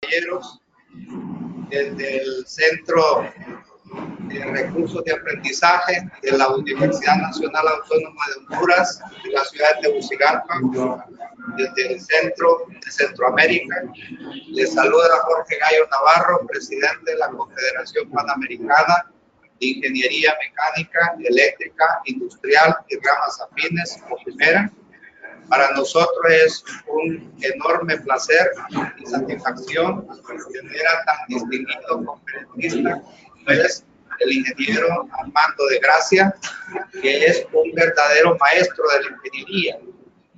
caballeros, desde el Centro de Recursos de Aprendizaje de la Universidad Nacional Autónoma de Honduras, de la ciudad de Tegucigalpa, desde el Centro de Centroamérica. Les saluda Jorge Gallo Navarro, presidente de la Confederación Panamericana de Ingeniería Mecánica, Eléctrica, Industrial y Ramas Afines, COPIMERA. Para nosotros es un enorme placer y satisfacción tener a tan distinguido conferencista como es el ingeniero Armando de Gracia, que es un verdadero maestro de la ingeniería,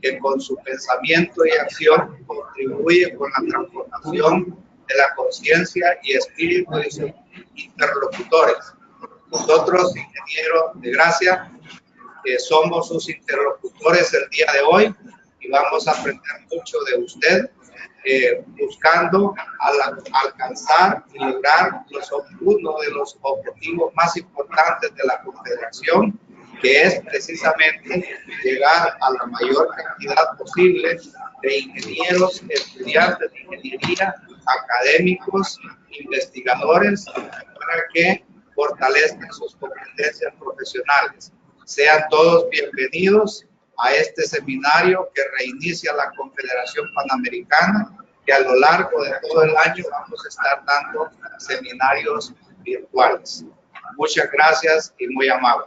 que con su pensamiento y acción contribuye con la transformación de la conciencia y espíritu de sus interlocutores. Nosotros, ingeniero de Gracia, somos sus interlocutores el día de hoy y vamos a aprender mucho de usted, buscando alcanzar y lograr uno de los objetivos más importantes de la Confederación, que es precisamente llegar a la mayor cantidad posible de ingenieros, estudiantes de ingeniería, académicos, investigadores, para que fortalezcan sus competencias profesionales. Sean todos bienvenidos a este seminario que reinicia la Confederación Panamericana, que a lo largo de todo el año vamos a estar dando seminarios virtuales. Muchas gracias y muy amable.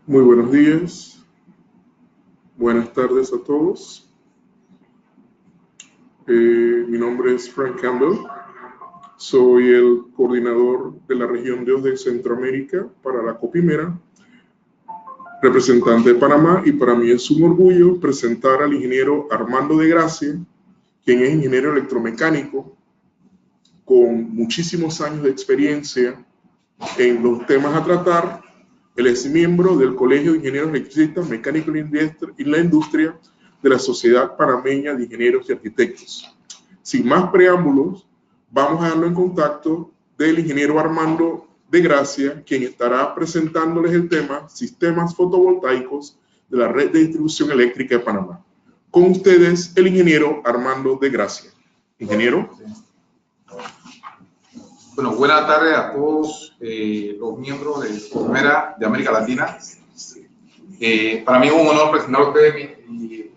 Muy buenos días, buenas tardes a todos. Mi nombre es Frank Campbell, soy el coordinador de la región de Centroamérica para la COPIMERA, representante de Panamá, y para mí es un orgullo presentar al ingeniero Armando de Gracia, quien es ingeniero electromecánico con muchísimos años de experiencia en los temas a tratar. Él es miembro del Colegio de Ingenieros Electricistas, Mecánicos y la Industria de la Sociedad Panameña de Ingenieros y Arquitectos. Sin más preámbulos, vamos a darlo en contacto del ingeniero Armando de Gracia, quien estará presentándoles el tema Sistemas Fotovoltaicos de la Red de Distribución Eléctrica de Panamá. Con ustedes, el ingeniero Armando de Gracia. Ingeniero. Bueno, buenas tardes a todos los miembros de COPIMERA de América Latina. Para mí es un honor presentar a ustedes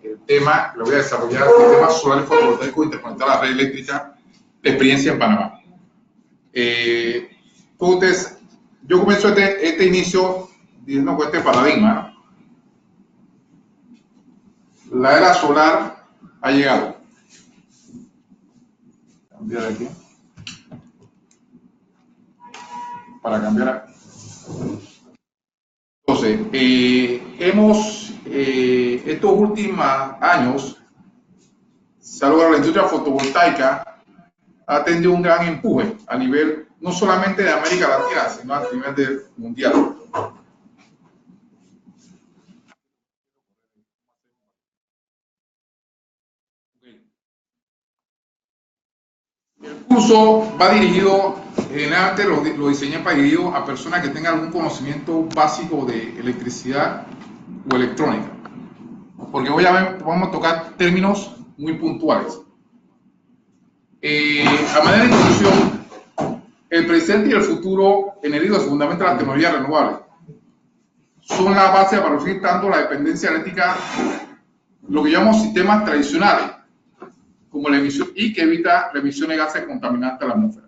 el tema que lo voy a desarrollar, sistemas solares fotovoltaicos interconectados a la red eléctrica de experiencia en Panamá. Entonces, yo comienzo este inicio diciendo con este paradigma, ¿no? La era solar ha llegado. Cambiar aquí. Para cambiar. Entonces, estos últimos años, se ha logrado la industria fotovoltaica ha tenido un gran empuje a nivel no solamente de América Latina, sino a nivel mundial. El curso va dirigido, generalmente lo diseñé para dirigido a personas que tengan algún conocimiento básico de electricidad o electrónica, porque vamos a tocar términos muy puntuales. A manera de introducción, el presente y el futuro energía se fundamenta en las tecnologías renovables. Son la base para reducir tanto la dependencia eléctrica, lo que llamamos sistemas tradicionales, como la emisión, y que evita la emisión de gases contaminantes a la atmósfera.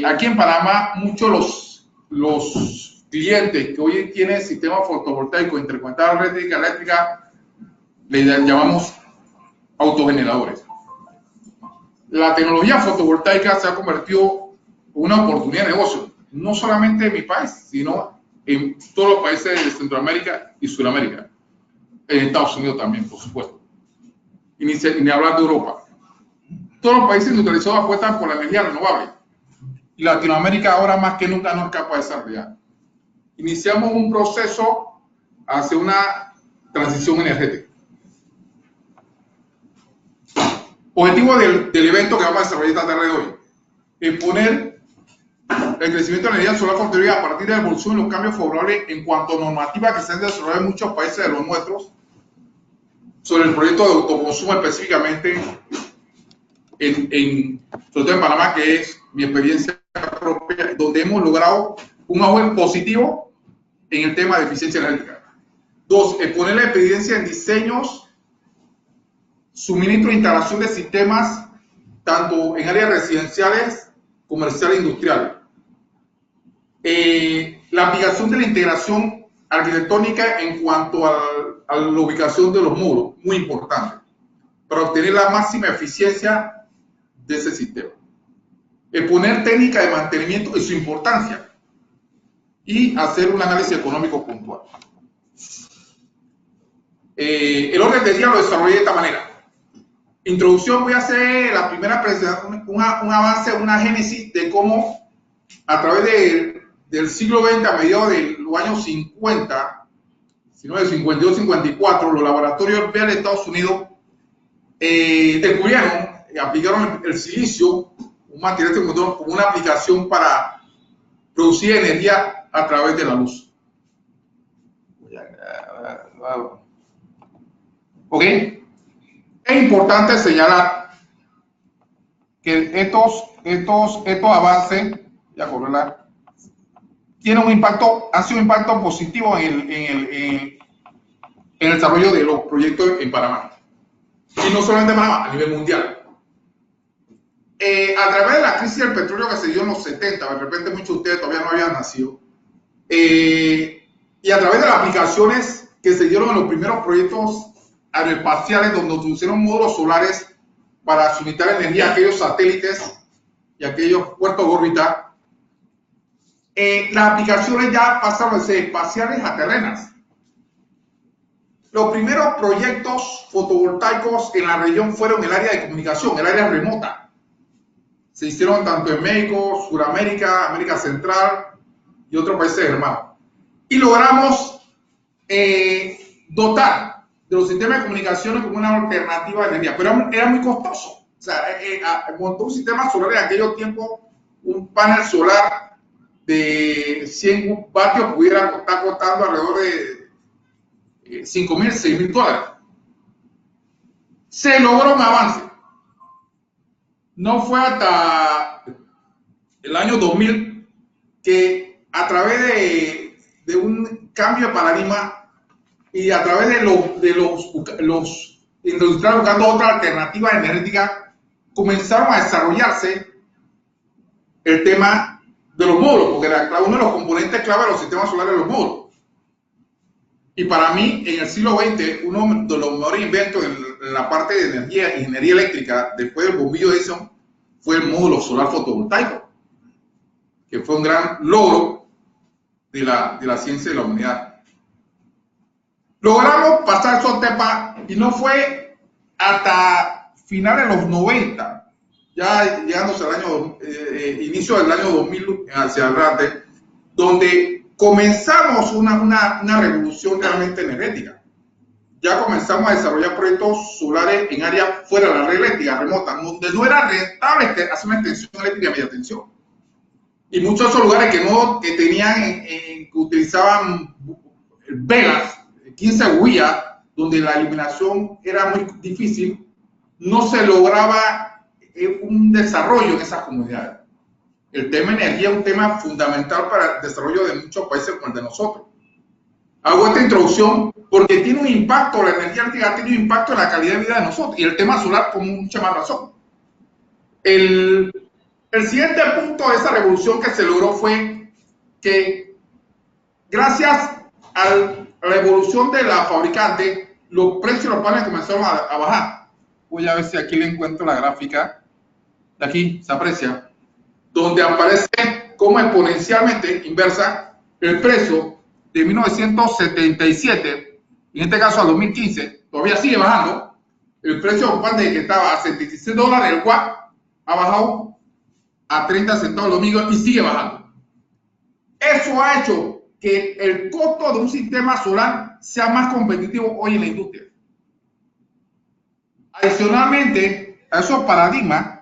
Aquí en Panamá, muchos los clientes que hoy tienen sistemas fotovoltaicos interconectados a la red eléctrica, le llamamos autogeneradores. La tecnología fotovoltaica se ha convertido en una oportunidad de negocio, no solamente en mi país, sino en todos los países de Centroamérica y Sudamérica, en Estados Unidos también, por supuesto. Y ni hablar de Europa. Todos los países industrializados apuestan por la energía renovable. Y Latinoamérica ahora más que nunca no es capaz de desarrollar. Iniciamos un proceso hacia una transición energética. Objetivo del evento que vamos a desarrollar esta tarde de hoy. Exponer el crecimiento de la energía solar fotovoltaica a partir de la evolución y los cambios favorables en cuanto a normativas que se han desarrollado en muchos países de los nuestros sobre el proyecto de autoconsumo específicamente sobre todo en Panamá, que es mi experiencia propia, donde hemos logrado un auge positivo en el tema de eficiencia energética. 2, exponer la evidencia en diseños, suministro e instalación de sistemas, tanto en áreas residenciales, comerciales e industriales. La aplicación de la integración arquitectónica en cuanto a la ubicación de los muros, muy importante, para obtener la máxima eficiencia de ese sistema. Exponer técnica de mantenimiento y su importancia y hacer un análisis económico puntual. El orden del día lo desarrollé de esta manera. Introducción, voy a hacer la primera presentación, un avance, una génesis de cómo a través del siglo XX, a mediados de los años 50, sino de 52, 54, los laboratorios Bell de Estados Unidos descubrieron, aplicaron el silicio, un material como una aplicación para producir energía a través de la luz. ¿Ok? Es importante señalar que estos avances, tienen un impacto, han sido un impacto positivo en el desarrollo de los proyectos en Panamá. Y no solamente en Panamá, a nivel mundial. A través de la crisis del petróleo que se dio en los 70, de repente muchos de ustedes todavía no habían nacido, y a través de las aplicaciones que se dieron en los primeros proyectos aeroespaciales, donde utilizaron módulos solares para suministrar energía a aquellos satélites y a aquellos puertos de órbita, las aplicaciones ya pasaron de ser espaciales a terrenas. Los primeros proyectos fotovoltaicos en la región fueron el área de comunicación, el área remota. Se hicieron tanto en México, Sudamérica, América Central y otros países hermanos. Y logramos dotar de los sistemas de comunicaciones como una alternativa de energía, pero era muy costoso. O sea, montó un sistema solar en aquellos tiempos, un panel solar de 100 vatios pudiera estar costando alrededor de $5,000, $6,000. Se logró un avance. No fue hasta el año 2000 que a través de un cambio de paradigma y a través de los industriales buscando otra alternativa energética, comenzaron a desarrollarse el tema de los módulos, porque era uno de los componentes clave de los sistemas solares de los módulos. Y para mí, en el siglo XX, uno de los mejores inventos en la parte de energía, ingeniería eléctrica, después del bombillo de Edison, fue el módulo solar fotovoltaico, que fue un gran logro de la ciencia de la humanidad. Logramos pasar esos temas y no fue hasta finales de los 90, ya llegándose al año, inicio del año 2000 hacia adelante, donde comenzamos una revolución realmente energética. Ya comenzamos a desarrollar proyectos solares en áreas fuera de la red eléctrica remota, donde no era rentable hacer una extensión eléctrica media tensión. Y muchos de esos lugares que tenían, que utilizaban velas, 15 huillas, donde la iluminación era muy difícil, no se lograba un desarrollo en esas comunidades. El tema de energía es un tema fundamental para el desarrollo de muchos países como el de nosotros. Hago esta introducción porque tiene un impacto, la energía eléctrica tiene un impacto en la calidad de vida de nosotros y el tema solar con mucha más razón. El siguiente punto de esa revolución que se logró fue que gracias a la evolución de la fabricante, los precios de los paneles comenzaron a bajar. Voy a ver si aquí le encuentro la gráfica. De aquí se aprecia, donde aparece como exponencialmente inversa el precio de 1977, en este caso al 2015, todavía sigue bajando. El precio de pan que estaba a $76, el cual ha bajado a 30 centavos los domingo y sigue bajando. Eso ha hecho que el costo de un sistema solar sea más competitivo hoy en la industria. Adicionalmente a esos paradigmas,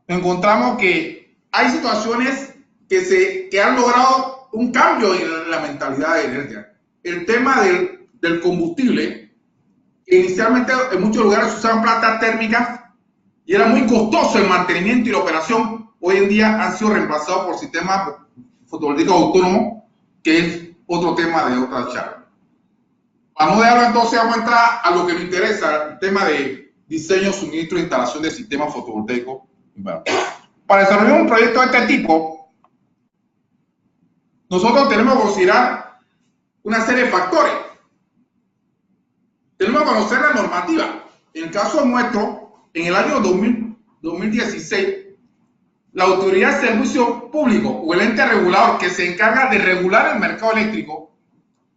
encontramos que hay situaciones que han logrado un cambio en la mentalidad de energía. El tema del combustible, que inicialmente en muchos lugares se usaban plantas térmicas y era muy costoso el mantenimiento y la operación, hoy en día han sido reemplazados por sistemas fotovoltaicos autónomos, que es otro tema de otra charla. Para no dejarlo entonces, vamos a entrar a lo que nos interesa, el tema de diseño, suministro e instalación de sistemas fotovoltaicos. Bueno, para desarrollar un proyecto de este tipo, nosotros tenemos que considerar una serie de factores. Tenemos que conocer la normativa. En el caso nuestro, en el año 2016, la Autoridad de Servicio Público o el ente regulador que se encarga de regular el mercado eléctrico,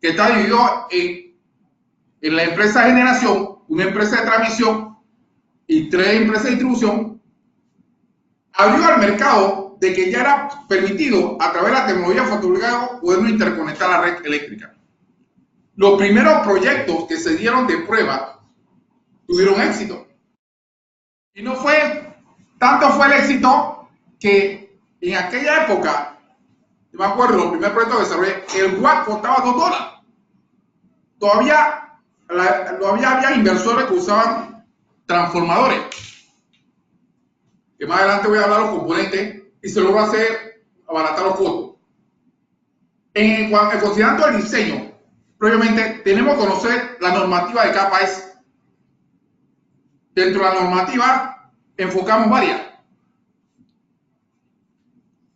que está dividido en la empresa de generación, una empresa de transmisión y 3 empresas de distribución, abrió al mercado de que ya era permitido a través de la tecnología fotovoltaica poder interconectar la red eléctrica. Los primeros proyectos que se dieron de prueba tuvieron éxito. Y no fue, tanto fue el éxito que en aquella época, yo me acuerdo, los primeros proyectos que desarrollé, el watt costaba $2. Todavía había inversores que usaban transformadores, que más adelante voy a hablar de los componentes, y se logró hacer abaratar los costos. Considerando el diseño, previamente tenemos que conocer la normativa de capa S. Dentro de la normativa enfocamos varias.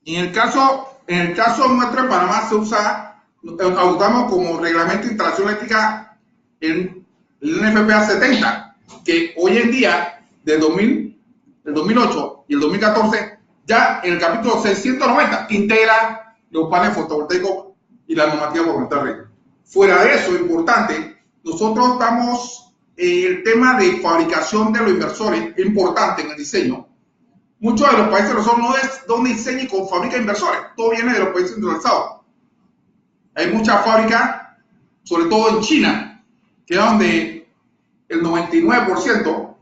En el caso nuestro en Panamá se usa, adoptamos como reglamento de instalación eléctrica el NFPA 70, que hoy en día, del 2008 y el 2014, ya en el capítulo 690 integra los paneles fotovoltaicos y la normativa por conectar red. Fuera de eso, importante, nosotros estamos el tema de fabricación de los inversores, es importante en el diseño. Muchos de los países no es donde diseña y fabrica inversores, todo viene de los países industrializados. Hay muchas fábricas, sobre todo en China, que es donde el 99%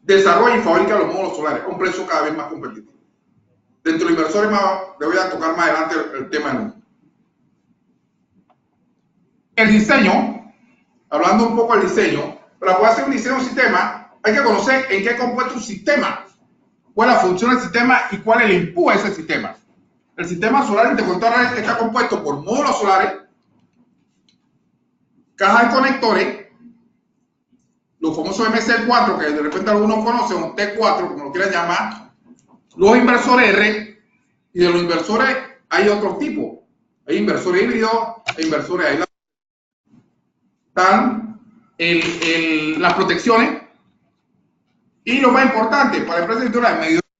desarrolla y fabrica los módulos solares a un precio cada vez más competitivo. Dentro de los inversores le voy a tocar más adelante el tema de el diseño. Hablando un poco del diseño, para poder hacer un diseño de un sistema, hay que conocer en qué es compuesto un sistema, cuál es la función del sistema y cuál es el input a ese sistema. El sistema solar interconector está compuesto por módulos solares, cajas de conectores, los famosos MC4, que de repente algunos conocen, o T4, como lo quieran llamar, los inversores R, y de los inversores hay otros tipos. Hay inversores híbridos, hay inversores aislados. Están las protecciones y lo más importante para empresas industriales, medidores.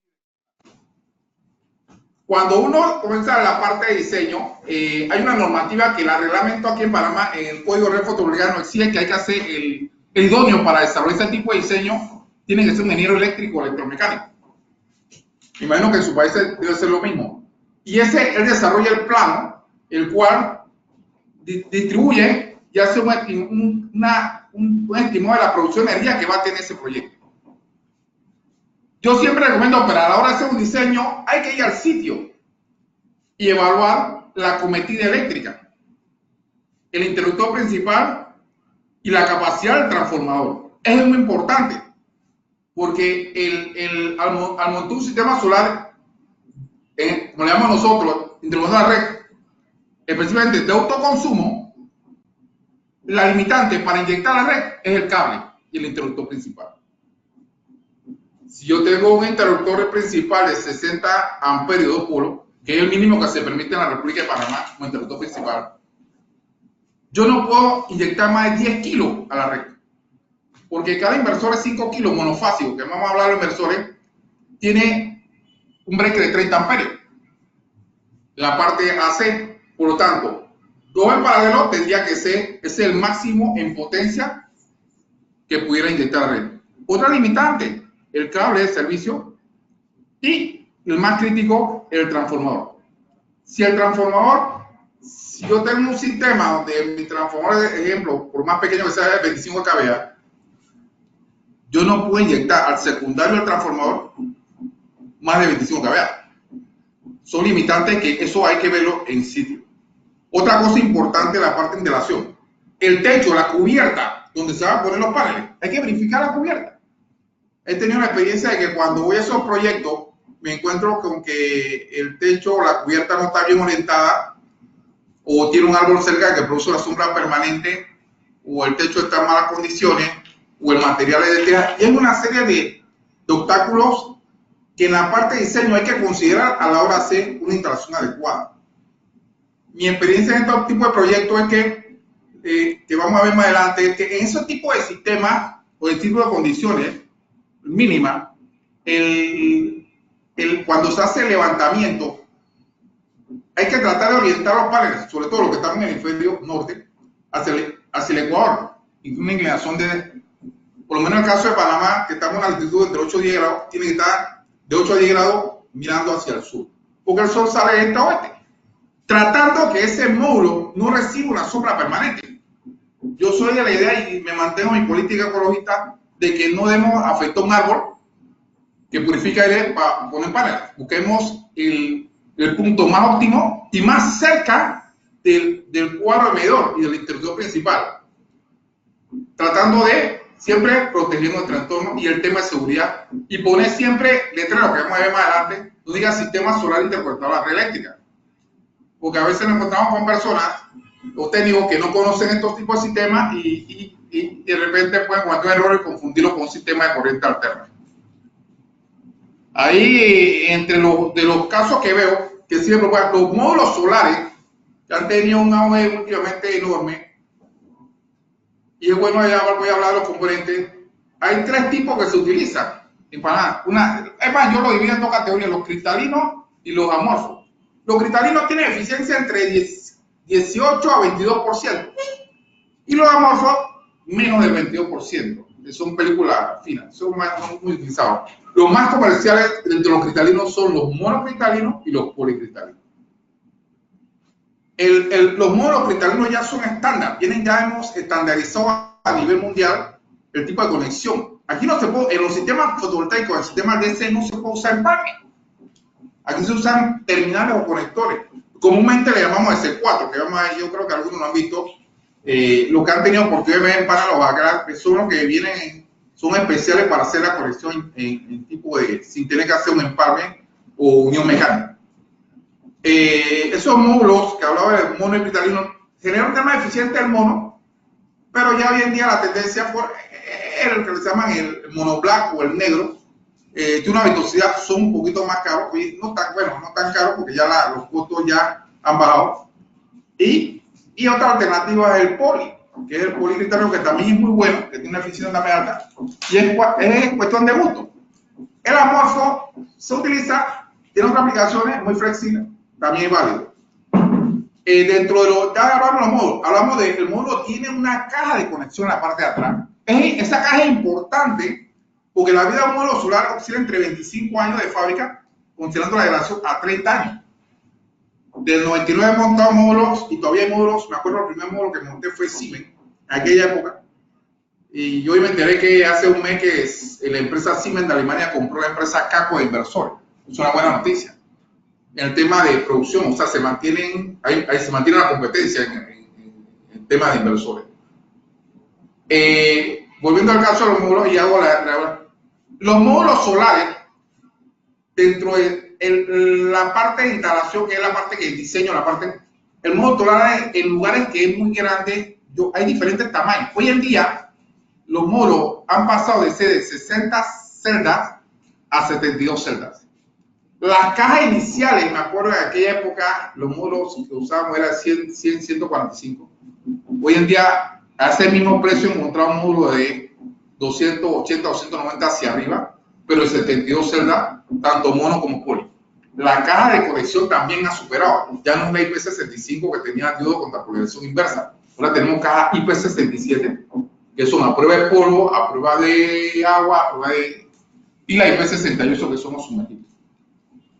Cuando uno comienza la parte de diseño, hay una normativa que la reglamento aquí en Panamá, en el Código de Red Fotovoltaica nos exige que hay que hacer el idóneo para desarrollar este tipo de diseño, tiene que ser un ingeniero eléctrico o electromecánico. Me imagino que en su país debe ser lo mismo. Y él desarrolla el plano, el cual distribuye y hace un estimado de la producción de energía que va a tener ese proyecto. Yo siempre recomiendo, pero a la hora de hacer un diseño, hay que ir al sitio y evaluar la acometida eléctrica, el interruptor principal y la capacidad del transformador. Eso es muy importante, porque al montar un sistema solar, como le llamamos nosotros, introducir la red, específicamente de autoconsumo, la limitante para inyectar la red es el cable y el interruptor principal. Si yo tengo un interruptor principal de 60 amperios de 2 polos, que es el mínimo que se permite en la República de Panamá como interruptor principal, yo no puedo inyectar más de 10 kilos a la red, porque cada inversor es 5 kilos monofásico, que vamos a hablar de los inversores, tiene un breaker de 30 amperios, la parte AC. Por lo tanto, 2 en paralelo tendría que ser, ese es el máximo en potencia que pudiera inyectar la red. Otra limitante, el cable de servicio, y el más crítico, el transformador. Si yo tengo un sistema donde mi transformador, de ejemplo, por más pequeño que sea de 25 kVA, yo no puedo inyectar al secundario del transformador más de 25 kVA. Son limitantes que eso hay que verlo en sitio. Otra cosa importante, la parte de instalación. El techo, la cubierta, donde se van a poner los paneles, hay que verificar la cubierta. He tenido la experiencia de que cuando voy a esos proyectos, me encuentro con que el techo, la cubierta no está bien orientada, o tiene un árbol cerca que produce una sombra permanente, o el techo está en malas condiciones, o el material es de teja. Y hay una serie de obstáculos que en la parte de diseño hay que considerar a la hora de hacer una instalación adecuada. Mi experiencia en este tipo de proyectos es que vamos a ver más adelante, es que en ese tipo de sistemas o de tipo de condiciones mínimas, cuando se hace el levantamiento, hay que tratar de orientar los paneles, sobre todo los que están en el hemisferio norte, hacia el Ecuador, y una inclinación de, por lo menos en el caso de Panamá, que estamos en una altitud entre 8 a 10 grados, tiene que estar de 8 a 10 grados mirando hacia el sur, porque el sol sale de este a oeste, tratando que ese módulo no reciba una sombra permanente. Yo soy de la idea y me mantengo en mi política ecologista de que no debemos afectar un árbol que purifica aire para poner paneles. Busquemos el punto más óptimo y más cerca del cuadro de medidor y del interruptor principal, tratando de siempre proteger nuestro entorno y el tema de seguridad, y poner siempre letreros que vamos a ver más adelante, no diga sistema solar interconectado a la red eléctrica, porque a veces nos encontramos con personas o técnicos que no conocen estos tipos de sistemas y de repente pueden cometer un error y confundirlo con un sistema de corriente alterna. Ahí, entre los casos que veo, que siempre los módulos solares que han tenido un auge últimamente enorme, y es bueno, ya voy a hablar de los componentes. Hay 3 tipos que se utilizan en Panamá. Es más, yo lo divido en 2 categorías, los cristalinos y los amorfos. Los cristalinos tienen eficiencia entre 18 a 22%, y los amorfos menos del 22%. Son películas finas, son muy utilizados. Los más comerciales entre los cristalinos son los monocristalinos y los policristalinos. Los módulos cristalinos ya son estándar, ya hemos estandarizado a nivel mundial el tipo de conexión. Aquí no se puede, en los sistemas fotovoltaicos, en el sistema DC no se puede usar empalme. Aquí se usan terminales o conectores. Comúnmente le llamamos S4, que vamos a ver, yo creo que algunos lo han visto. Lo que han tenido oportunidad de ver para los backgrounds son los que vienen, son especiales para hacer la conexión en tipo de, sin tener que hacer un empalme o unión mecánica. Esos módulos que hablaba del mono y cristalino generan un tema eficiente del mono, pero ya hoy en día la tendencia por el que se llaman el mono black o el negro, tiene una velocidad, son un poquito más caros, no tan caros porque ya los costos ya han bajado. Y otra alternativa es el poli, que es el policristalino, que también es muy bueno, que tiene una eficiencia también alta, y es cuestión de gusto. El amorfo se utiliza, tiene otras aplicaciones muy flexibles, también es válido. Dentro de ya hablamos de los módulos, hablamos de que el módulo tiene una caja de conexión en la parte de atrás. Esa caja es importante porque la vida de un módulo solar oscila entre 25 años de fábrica, considerando la generación a 30 años. Del 99 he montado módulos y todavía hay módulos. Me acuerdo el primer módulo que monté fue Siemens, en aquella época. Y yo hoy me enteré que hace un mes que la empresa Siemens de Alemania compró la empresa Caco de inversores. Es una buena noticia. En el tema de producción, o sea, se mantiene la competencia en el tema de inversores. Volviendo al caso de los módulos, y hago los módulos solares, dentro de la parte de instalación, que es la parte que diseño, el módulo solar en lugares que es muy grande, hay diferentes tamaños. Hoy en día, los módulos han pasado de ser de 60 celdas a 72 celdas. Las cajas iniciales, me acuerdo de aquella época, los módulos que usábamos eran 145. Hoy en día, a ese mismo precio, encontramos un módulo de 280, 290 hacia arriba, pero de 72 celdas, tanto mono como poli. La caja de conexión también ha superado. Ya no es la IP65 que tenía diodo contra polarización inversa. Ahora tenemos caja IP67, que son a prueba de polvo, a prueba de agua, a prueba de... y la IP68, que son los sumergibles.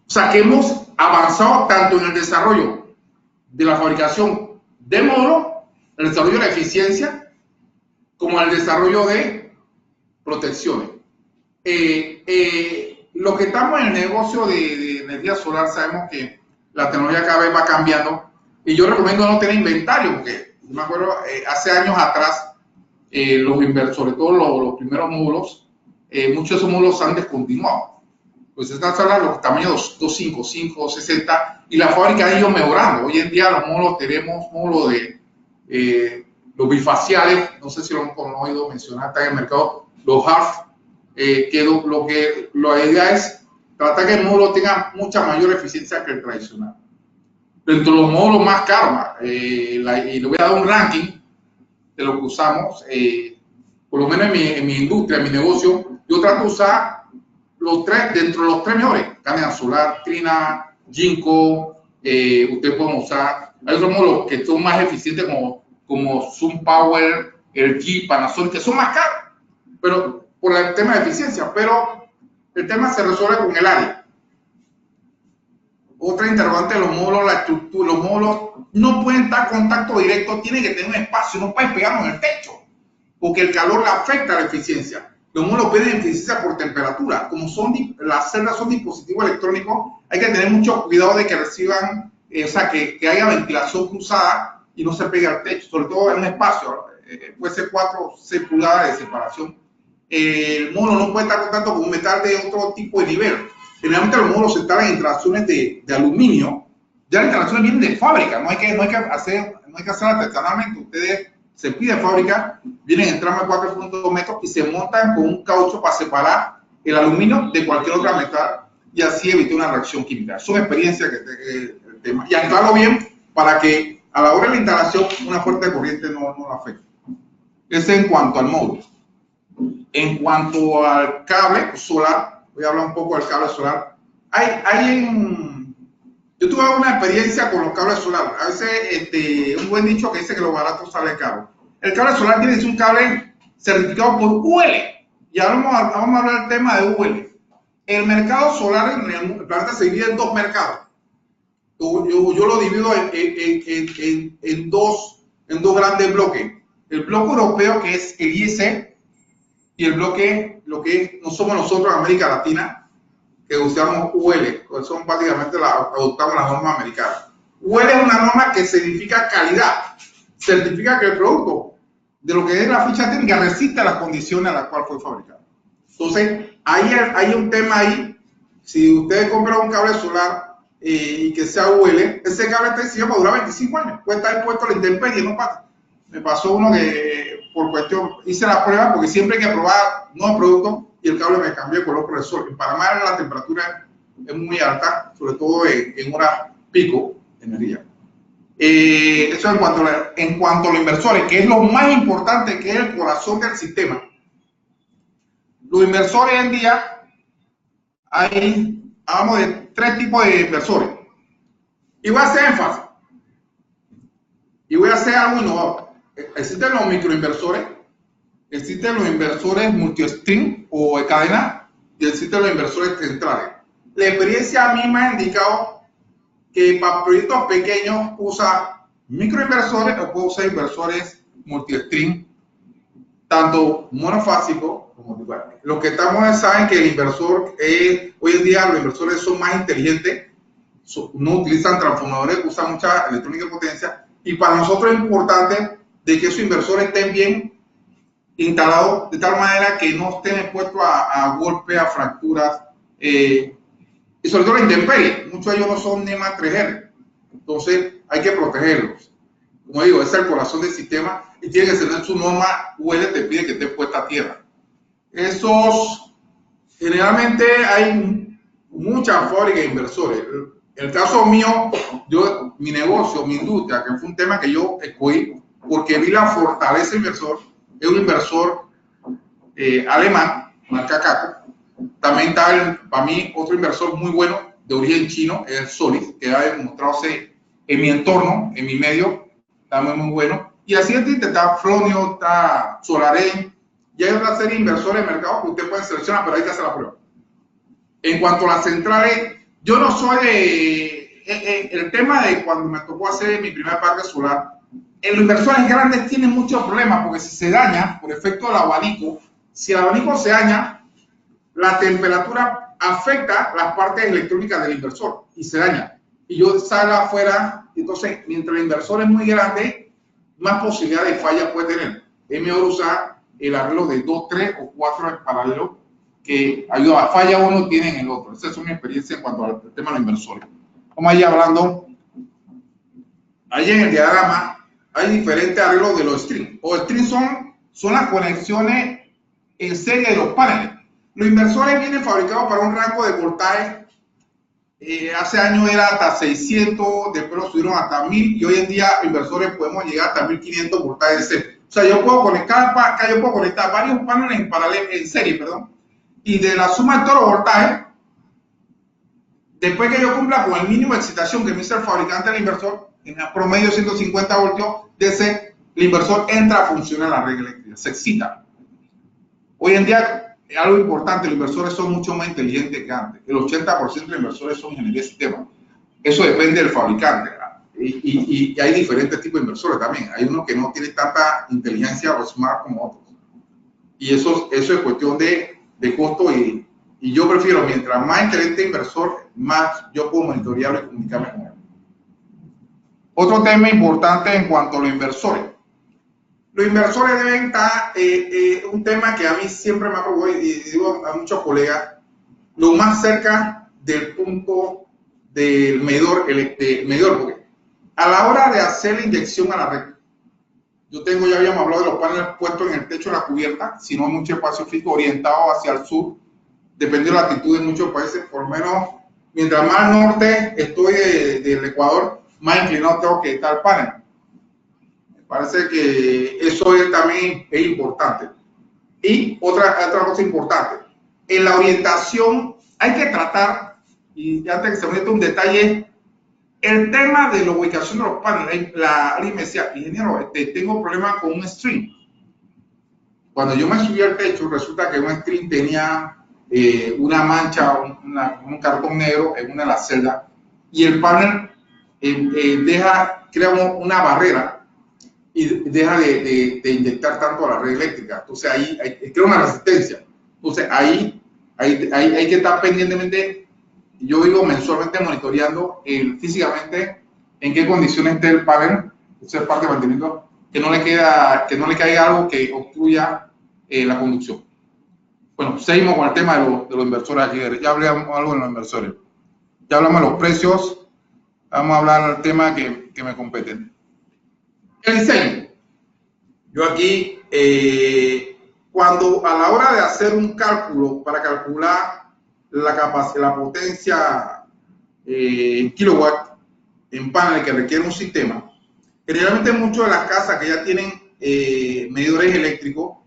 O sea que hemos avanzado tanto en el desarrollo de la fabricación de módulos, el desarrollo de la eficiencia, como en el desarrollo de protecciones. Los que estamos en el negocio de energía solar sabemos que la tecnología cada vez va cambiando y yo recomiendo no tener inventario porque me acuerdo hace años atrás sobre todo los primeros módulos, muchos de esos módulos se han descontinuado. Pues están hablando de los tamaños 255, 60 y la fábrica ha ido mejorando. Hoy en día los módulos tenemos módulos de los bifaciales, no sé si lo han oído mencionar, están en el mercado, los half, que la idea es tratar que el módulo tenga mucha mayor eficiencia que el tradicional. Dentro de los módulos más caros, y le voy a dar un ranking de lo que usamos, por lo menos en mi industria, en mi negocio, yo trato de usar dentro de los tres mejores, Canadian Solar, Trina, Jinko, ustedes pueden usar, hay otros módulos que son más eficientes como SunPower, LG, Panasonic, que son más caros, pero por el tema de eficiencia, pero el tema se resuelve con el área. Otra interrogante de los módulos, la estructura, los módulos no pueden estar en contacto directo, tienen que tener un espacio, no pueden pegarlo en el techo, porque el calor le afecta a la eficiencia. Los módulos pierden eficiencia por temperatura. Como las celdas son dispositivos electrónicos, hay que tener mucho cuidado de que reciban, o sea, que haya ventilación cruzada y no se pegue al techo, sobre todo en un espacio, puede ser 4 o 6 pulgadas de separación. El módulo no puede estar en contacto con un metal de otro tipo de nivel. Generalmente los módulos se instalan en instalaciones de aluminio. Ya las instalaciones vienen de fábrica, no hay que hacer artesanalmente. Ustedes se pide de fábrica, vienen en tramo de 4.2 metros y se montan con un caucho para separar el aluminio de cualquier otra metal y así evitar una reacción química. Son experiencias el tema. Y anclarlo bien para que a la hora de la instalación una fuerte corriente no lo afecte. Eso en cuanto al módulo. En cuanto al cable solar, voy a hablar un poco del cable solar. Yo tuve una experiencia con los cables solares. A veces un buen dicho que dice que lo barato sale caro. El cable solar tiene un cable certificado por UL. Y ahora vamos a hablar del tema de UL. El mercado solar en el planeta se divide en dos mercados. Yo lo divido en dos grandes bloques. El bloque europeo, que es el IEC, y el bloque, lo que no somos nosotros en América Latina, que usamos UL, son básicamente adoptamos las normas americanas. UL es una norma que certifica calidad, certifica que el producto de lo que es la ficha técnica resiste a las condiciones a las cuales fue fabricado. Entonces, hay un tema ahí. Si ustedes compran un cable solar y que sea UL, ese cable está diseñado para durar 25 años, puede estar expuesto a la intemperie, no pasa. Me pasó uno que por cuestión, hice la prueba porque siempre hay que probar nuevos productos y el cable me cambió de color por el sol. En Panamá la temperatura es muy alta, sobre todo en horas pico de energía. Eso en cuanto a los inversores, que es lo más importante, que es el corazón del sistema. Los inversores hoy en día, hablamos de 3 tipos de inversores. Y voy a hacer énfasis. Y voy a hacer algo innovador. Existen los microinversores, existen los inversores multi-stream o de cadena y existen los inversores centrales. La experiencia a mí me ha indicado que para proyectos pequeños usa microinversores o puede usar inversores multi-stream, tanto monofásicos como duales. Los que estamos saben que el inversor hoy en día los inversores son más inteligentes, no utilizan transformadores, usan mucha electrónica de potencia y para nosotros es importante de que esos inversores estén bien instalados de tal manera que no estén expuestos a golpes, a fracturas y sobre todo la intemperie. Muchos de ellos no son NEMA 3R, entonces hay que protegerlos. Como digo, ese es el corazón del sistema y tiene que tener su norma UL, te pide que esté puesta a tierra. Generalmente hay muchas fábricas de inversores. En el caso mío, mi negocio, mi industria, que fue un tema que yo escogí porque vi la fortaleza inversor, es un inversor alemán, marca Kako. También está para mí otro inversor muy bueno de origen chino, es el Solis, que ha demostrado en mi entorno, en mi medio, también muy bueno. Y así está Flonio, está Solarén, y hay otra serie de inversores de mercado que usted puede seleccionar, pero hay que hacer la prueba. En cuanto a las centrales, yo no soy el tema de cuando me tocó hacer mi primer parque solar, los inversores grandes tienen muchos problemas porque si se daña por efecto del abanico, si el abanico se daña, la temperatura afecta las partes electrónicas del inversor y se daña. Y yo salgo afuera, entonces, mientras el inversor es muy grande, más posibilidad de falla puede tener. Es mejor usar el arreglo de 2, 3 o 4 en paralelo que ayuda a falla uno, tienen el otro. Esa es una experiencia en cuanto al tema de los inversores. Vamos a ir hablando. Ahí en el diagrama hay diferentes arreglos de los strings. Los strings son las conexiones en serie de los paneles. Los inversores vienen fabricados para un rango de voltaje. Hace años era hasta 600, después lo subieron hasta 1000 y hoy en día inversores podemos llegar hasta 1500 voltajes de serie. O sea, yo puedo conectar varios paneles en paralelo, en serie, perdón. Y de la suma de todos los voltajes, después que yo cumpla con el mínimo de excitación que me dice el fabricante del inversor, en promedio 150 voltios DC, el inversor entra a funcionar la red eléctrica, se excita. Hoy en día, algo importante, los inversores son mucho más inteligentes que antes. El 80% de los inversores son ingeniería de sistema. Eso depende del fabricante. Y hay diferentes tipos de inversores también. Hay unos que no tienen tanta inteligencia o smart como otros. Y eso es cuestión de costo y yo prefiero, mientras más inteligente el inversor, más yo puedo monitorearlo y comunicarme con él. Otro tema importante en cuanto a los inversores. Los inversores deben estar, un tema que a mí siempre me ha preocupado y digo a muchos colegas, lo más cerca del punto del medidor, porque a la hora de hacer la inyección a la red, ya habíamos hablado de los paneles puestos en el techo de la cubierta, si no hay mucho espacio físico orientado hacia el sur, dependiendo de la altitud de muchos países, por lo menos, mientras más al norte estoy del Ecuador, más inclinado tengo que estar el panel. Me parece que eso también es importante. Y otra cosa importante, en la orientación hay que tratar, y antes que se meta un detalle, el tema de la ubicación de los paneles. Alguien me decía, ingeniero, tengo problemas con un string. Cuando yo me subí al techo, resulta que un string tenía una mancha, un cartón negro en una de las celdas, y el panel crea una barrera y deja de inyectar tanto a la red eléctrica. Entonces ahí crea una resistencia. Entonces ahí hay que estar pendientemente, yo digo mensualmente, monitoreando físicamente en qué condiciones esté el panel. Eso es parte de mantenimiento, que no le caiga algo que obstruya la conducción. Bueno, seguimos con el tema de los inversores aquí. Ya hablamos algo de los inversores. Ya hablamos de los precios. Vamos a hablar del tema que me compete. El diseño. Yo aquí, cuando a la hora de hacer un cálculo para calcular la potencia en kilowatt en paneles que requiere un sistema, generalmente muchas de las casas que ya tienen medidores eléctricos,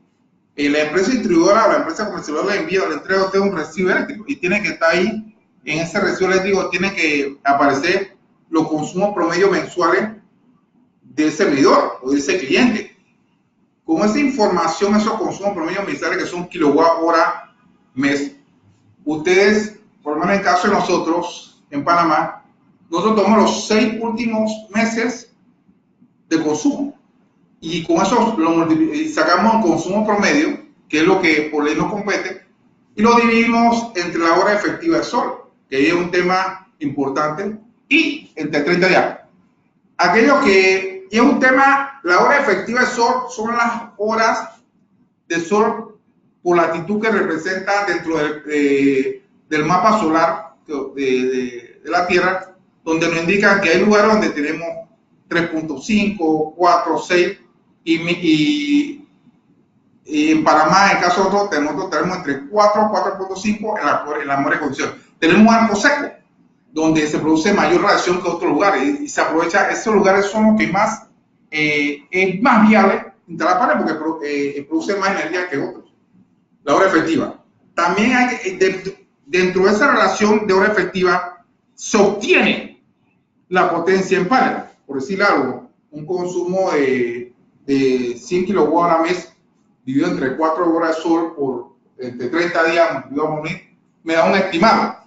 la empresa distribuidora o la empresa comercial le envía, le entrega a usted un recibo eléctrico y tiene que estar ahí, en ese recibo eléctrico tiene que aparecer los consumos promedios mensuales de ese medidor o de ese cliente. Con esa información, esos consumos promedios mensuales que son kilowatt hora mes, ustedes, por lo menos en el caso de nosotros, en Panamá, nosotros tomamos los 6 últimos meses de consumo y con eso sacamos el consumo promedio, que es lo que por ley nos compete, y lo dividimos entre la hora efectiva de sol, que es un tema importante, y entre 30 días. Aquello que es un tema, la hora efectiva de sol son las horas de sol por latitud que representa dentro del mapa solar de la Tierra, donde nos indican que hay lugares donde tenemos 3.5, 4, 6, y en Panamá, en el caso de nosotros tenemos entre 4 y 4.5 en la mejor condición. Tenemos un arco seco, donde se produce mayor radiación que otros lugares, y se aprovecha, esos lugares son los que más, es más viable instalar paneles porque produce más energía que otros. La hora efectiva. También hay, dentro de esa relación de hora efectiva, se obtiene la potencia en paneles. Por decir algo, un consumo de 100 kilowatts al mes, dividido entre 4 horas de sol por entre 30 días, me da un estimado.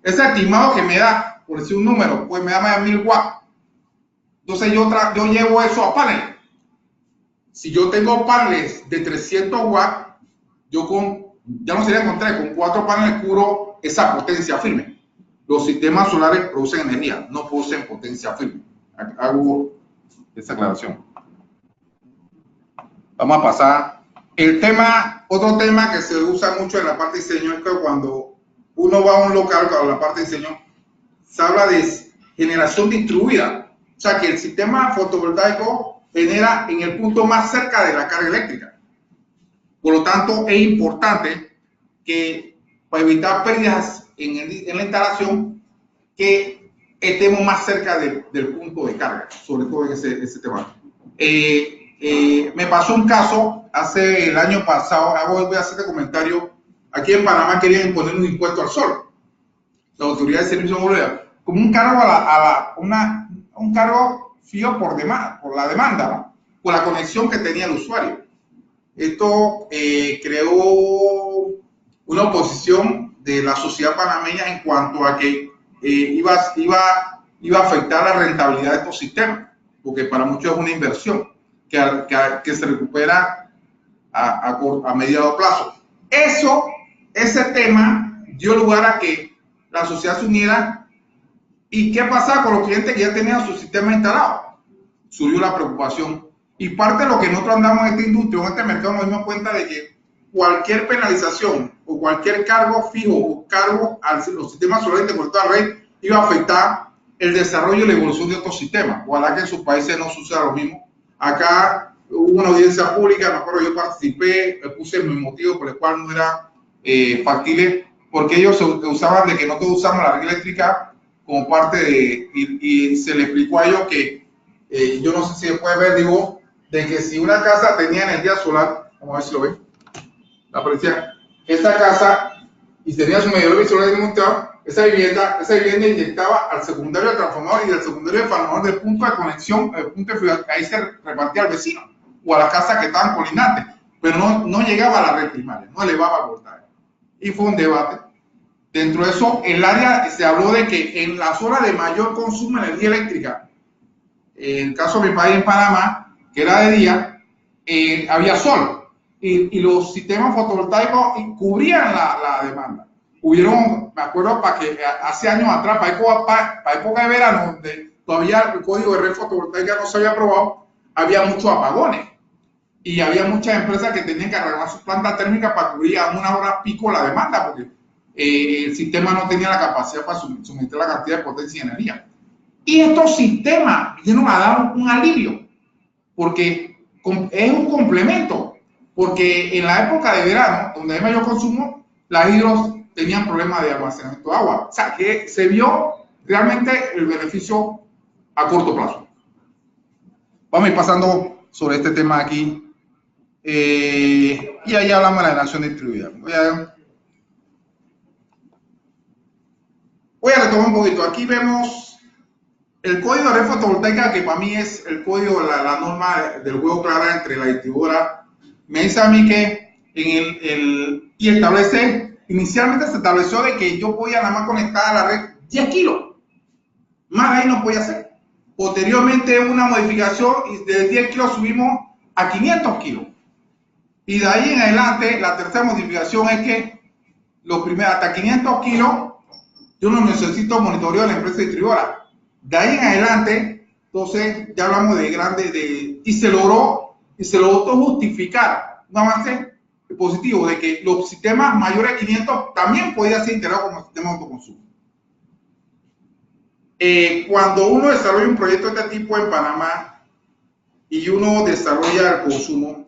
Ese estimado que me da, por decir un número, pues me da más de 1000 watts. Entonces yo llevo eso a paneles. Si yo tengo paneles de 300 watts, ya no sería con 3, con 4 paneles cubro esa potencia firme. Los sistemas solares producen energía, no producen potencia firme. Hago esa aclaración. Vamos a pasar. Otro tema que se usa mucho en la parte de diseño es que cuando uno va a un local, con la parte de diseño, se habla de generación distribuida. O sea, que el sistema fotovoltaico genera en el punto más cerca de la carga eléctrica. Por lo tanto, es importante que, para evitar pérdidas en la instalación, que estemos más cerca del punto de carga, sobre todo en ese tema. Me pasó un caso hace el año pasado, voy a hacer este comentario. Aquí en Panamá querían imponer un impuesto al sol. La Autoridad de Servicios de Movilidad, como un cargo un cargo fijo por la demanda, ¿no? Por la conexión que tenía el usuario. Esto creó una oposición de la sociedad panameña en cuanto a que iba a afectar la rentabilidad de estos sistemas, porque para muchos es una inversión que se recupera a mediano plazo. Ese tema dio lugar a que la sociedad se uniera. ¿Y qué pasaba con los clientes que ya tenían su sistema instalado? Subió la preocupación. Y parte de lo que nosotros andamos en esta industria, en este mercado, nos dimos cuenta de que cualquier penalización o cualquier cargo fijo o cargo a los sistemas solares de a red iba a afectar el desarrollo y la evolución de estos sistemas. Ojalá que en sus países no suceda lo mismo. Acá hubo una audiencia pública, me acuerdo, yo participé, puse mis motivos por el cual no era factible, porque ellos se usaban de que nosotros usamos la red eléctrica como parte de, y se le explicó a ellos que, yo no sé si se puede ver, digo, de que si una casa tenía energía solar, vamos a ver si lo ven, la parecía, esta casa, y tenía su medidor solar montado, esa vivienda inyectaba al secundario del transformador y del secundario del transformador del punto de conexión, el punto de fibra, ahí se repartía al vecino o a la casa que estaban colindantes, pero no llegaba a la red primaria, no elevaba el voltaje. Y fue un debate. Dentro de eso, el área se habló de que en las horas de mayor consumo de energía eléctrica, en el caso de mi país, en Panamá, que era de día, había sol y los sistemas fotovoltaicos cubrían la demanda. Hubieron, me acuerdo, para que hace años atrás, para época de verano, donde todavía el código de red fotovoltaica no se había aprobado, había muchos apagones y había muchas empresas que tenían que arreglar sus plantas térmicas para cubrir a una hora pico la demanda, porque el sistema no tenía la capacidad para suministrar la cantidad de potencia y energía. Y estos sistemas vinieron a dar un alivio, porque es un complemento, porque en la época de verano, donde hay mayor consumo, las hidros tenían problemas de almacenamiento de agua. O sea, que se vio realmente el beneficio a corto plazo. Vamos a ir pasando sobre este tema aquí. Y ahí hablamos de la generación distribuida. Voy a retomar un poquito. Aquí vemos el código de red fotovoltaica, que para mí es el código, la norma del juego clara entre la distribuidora. Me dice a mí que y establece, inicialmente se estableció de que yo podía nada más conectar a la red 10 kilos. Más de ahí no podía hacer. Posteriormente una modificación y de 10 kilos subimos a 500 kilos. Y de ahí en adelante, la tercera modificación es que los primeros hasta 500 kilos yo no necesito monitoreo de la empresa distribuidora. De ahí en adelante, entonces ya hablamos de grande, y se logró justificar un avance positivo de que los sistemas mayores de 500 también podían ser integrados como sistema de autoconsumo. Cuando uno desarrolla un proyecto de este tipo en Panamá y uno desarrolla el consumo,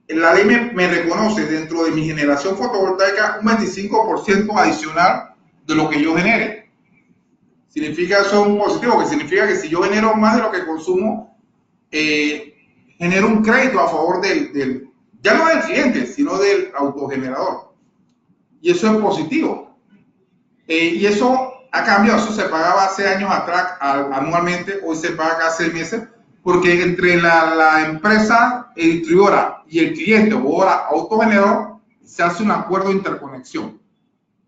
la ley me reconoce dentro de mi generación fotovoltaica un 25% adicional de lo que yo genere. Significa eso un positivo, que significa que si yo genero más de lo que consumo, genero un crédito a favor ya no del cliente, sino del autogenerador. Y eso es positivo. Y eso ha cambiado, eso se pagaba hace años atrás anualmente, hoy se paga cada 6 meses, porque entre la empresa distribuidora y el cliente o ahora autogenerador se hace un acuerdo de interconexión,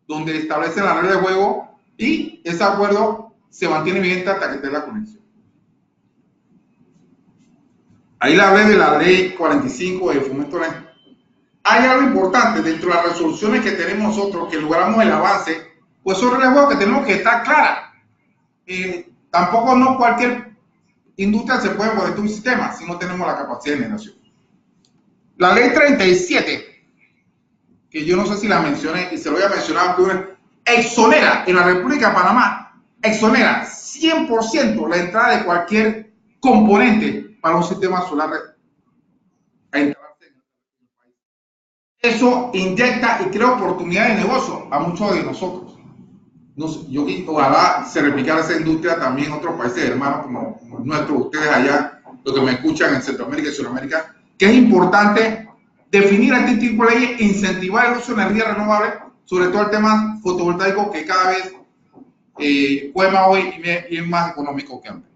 donde establece la regla de juego y ese acuerdo se mantiene vigente hasta que esté la conexión. Ahí le hablé de la ley 45 de fomento hay algo importante dentro de las resoluciones que tenemos nosotros, que logramos el avance, pues son relevos que tenemos que estar claras. Tampoco no cualquier industria se puede conectar a un sistema si no tenemos la capacidad de generación. La ley 37, que yo no sé si la mencioné y se lo voy a mencionar, exonera en la República de Panamá, exonera 100% la entrada de cualquier componente para un sistema solar a instalarse en el país. Eso inyecta y crea oportunidades de negocio a muchos de nosotros. No sé, yo ojalá se replicara esa industria también en otros países hermanos como nuestros, ustedes allá, los que me escuchan en Centroamérica y Sudamérica, que es importante definir este tipo de leyes, incentivar el uso de energía renovable, sobre todo el tema fotovoltaico, que cada vez fue más hoy y es más económico que antes.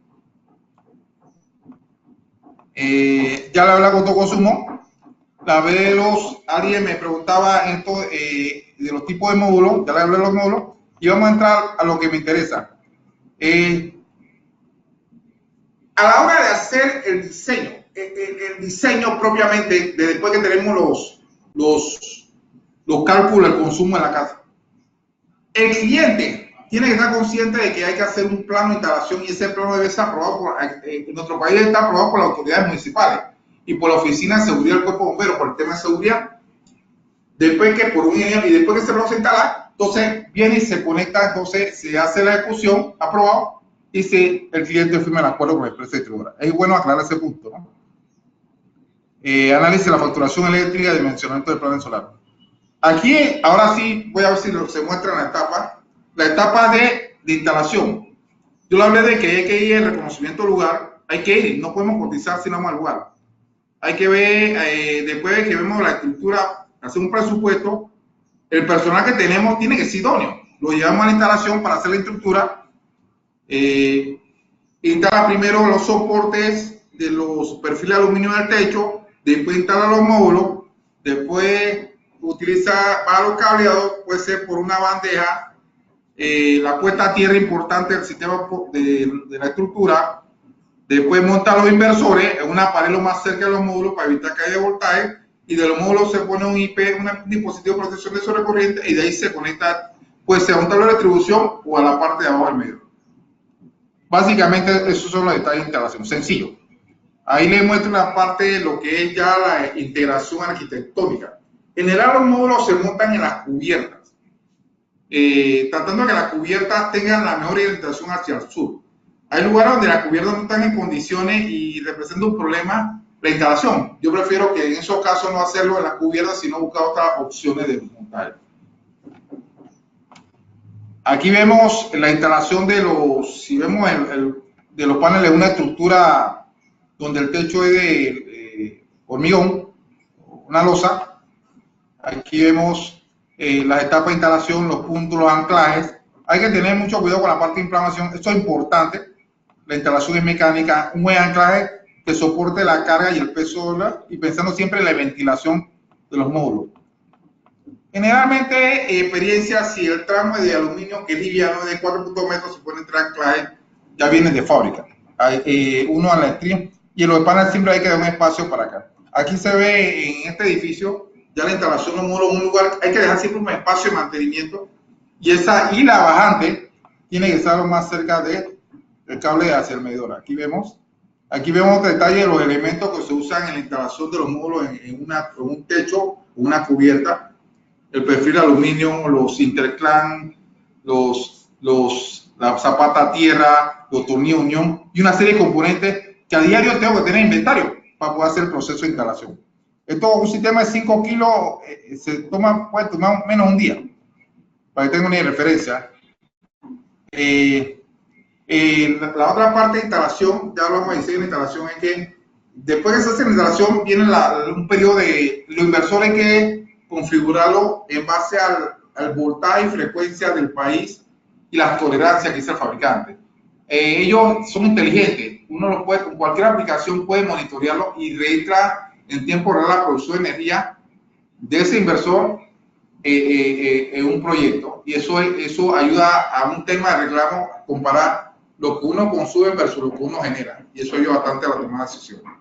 Ya le hablé con autoconsumo. La vez de alguien me preguntaba esto de los tipos de módulos, ya le hablé de los módulos, y vamos a entrar a lo que me interesa. A la hora de hacer el diseño propiamente, de después que tenemos los cálculos del consumo en la casa, el cliente tiene que estar consciente de que hay que hacer un plano de instalación y ese plano debe ser aprobado en nuestro país está aprobado por las autoridades municipales y por la Oficina de Seguridad del Cuerpo de Bomberos por el tema de seguridad. Después que por un ingeniero y después que se lo instala, entonces viene y se conecta, entonces se hace la ejecución, aprobado, y el cliente firma el acuerdo con la empresa distribuidora. Es bueno aclarar ese punto, ¿no? Análisis de la facturación eléctrica y dimensionamiento del plano solar. Aquí, ahora sí, voy a ver si se muestra la etapa de instalación. Yo le hablé de que hay que ir al reconocimiento del lugar, hay que ir, no podemos cotizar si no vamos al lugar. Hay que ver, después de que vemos la estructura, hacer un presupuesto, el personal que tenemos tiene que ser idóneo. Lo llevamos a la instalación para hacer la estructura. Instala primero los soportes de los perfiles de aluminio del techo, después instala los módulos, después utiliza para los cableados, puede ser por una bandeja, la puesta a tierra importante del sistema de la estructura, después monta los inversores en una pared lo más cerca de los módulos para evitar caída de voltaje, y de los módulos se pone un IP, un dispositivo de protección de sobrecorriente, y de ahí se conecta, pues sea a un tablero de distribución o a la parte de abajo del medio. Básicamente esos son los detalles de instalación, sencillo. Ahí le muestro una parte de lo que es ya la integración arquitectónica. En general los módulos se montan en las cubiertas, tratando de que las cubiertas tengan la mejor orientación hacia el sur. Hay lugares donde las cubiertas no están en condiciones y representa un problema la instalación. Yo prefiero que en esos casos no hacerlo en las cubiertas, sino buscar otras opciones de montaje. Aquí vemos la instalación de si vemos de los paneles, una estructura donde el techo es de hormigón, una losa. Aquí vemos las etapas de instalación, los puntos, los anclajes. Hay que tener mucho cuidado con la parte de inflamación. Esto es importante. La instalación es mecánica, un buen anclaje que soporte la carga y el peso, y pensando siempre en la ventilación de los módulos. Generalmente, experiencia, si el tramo es de aluminio que es liviano de 4.2 metros, se puede entrar anclaje, ya viene de fábrica. Hay, uno a la stream, y en los paneles siempre hay que dar un espacio para acá. Aquí se ve en este edificio, ya la instalación de un módulo en un lugar, hay que dejar siempre un espacio de mantenimiento, y la bajante tiene que estar lo más cerca del cable hacia el medidor. Aquí vemos detalle de los elementos que se usan en la instalación de los módulos en un techo, una cubierta. El perfil de aluminio, los interclan, la zapata a tierra, los tornillos unión y una serie de componentes que a diario tengo que tener en inventario para poder hacer el proceso de instalación. Esto, un sistema de 5 kilos, puede tomar menos un día, para que tengan una referencia. La otra parte de instalación, ya hablamos de diseño de instalación, es que después que se hace la instalación viene un periodo de los inversores que configurarlo en base al voltaje y frecuencia del país y las tolerancias que dice el fabricante. Ellos son inteligentes, uno lo puede, con cualquier aplicación puede monitorearlo y registra en tiempo real la producción de energía de ese inversor en un proyecto, y eso ayuda a un tema de reclamo, comparar lo que uno consume versus lo que uno genera, y eso ayuda bastante a la toma de decisiones.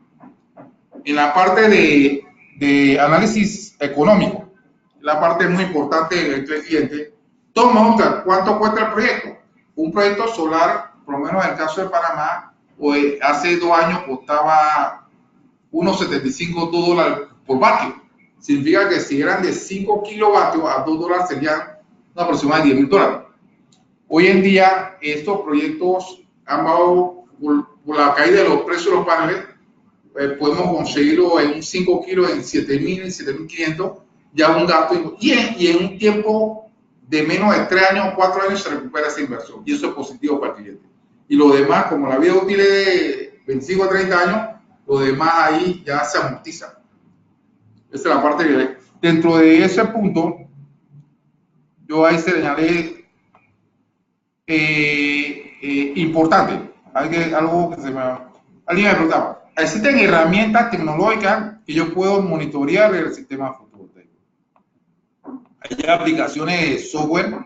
En la parte de de análisis económico, la parte muy importante del cliente, toma en cuenta cuánto cuesta el proyecto. Un proyecto solar, por lo menos en el caso de Panamá, hace 2 años costaba unos $75 por vatio. Significa que si eran de 5 kilovatios a $2 serían aproximadamente $10.000. Hoy en día estos proyectos han bajado por la caída de los precios de los paneles. Podemos conseguirlo en un 5 kilos en 7.000, 7.500, ya un gasto, y en un tiempo de menos de 3 años, 4 años se recupera esa inversión, y eso es positivo para el cliente. Y lo demás, como la vida útil es de 25 a 30 años, lo demás ahí ya se amortiza. Esa es la parte que, dentro de ese punto, yo ahí señalé importante, algo que alguien me preguntaba. Existen herramientas tecnológicas que yo puedo monitorear el sistema fotovoltaico. Hay aplicaciones de software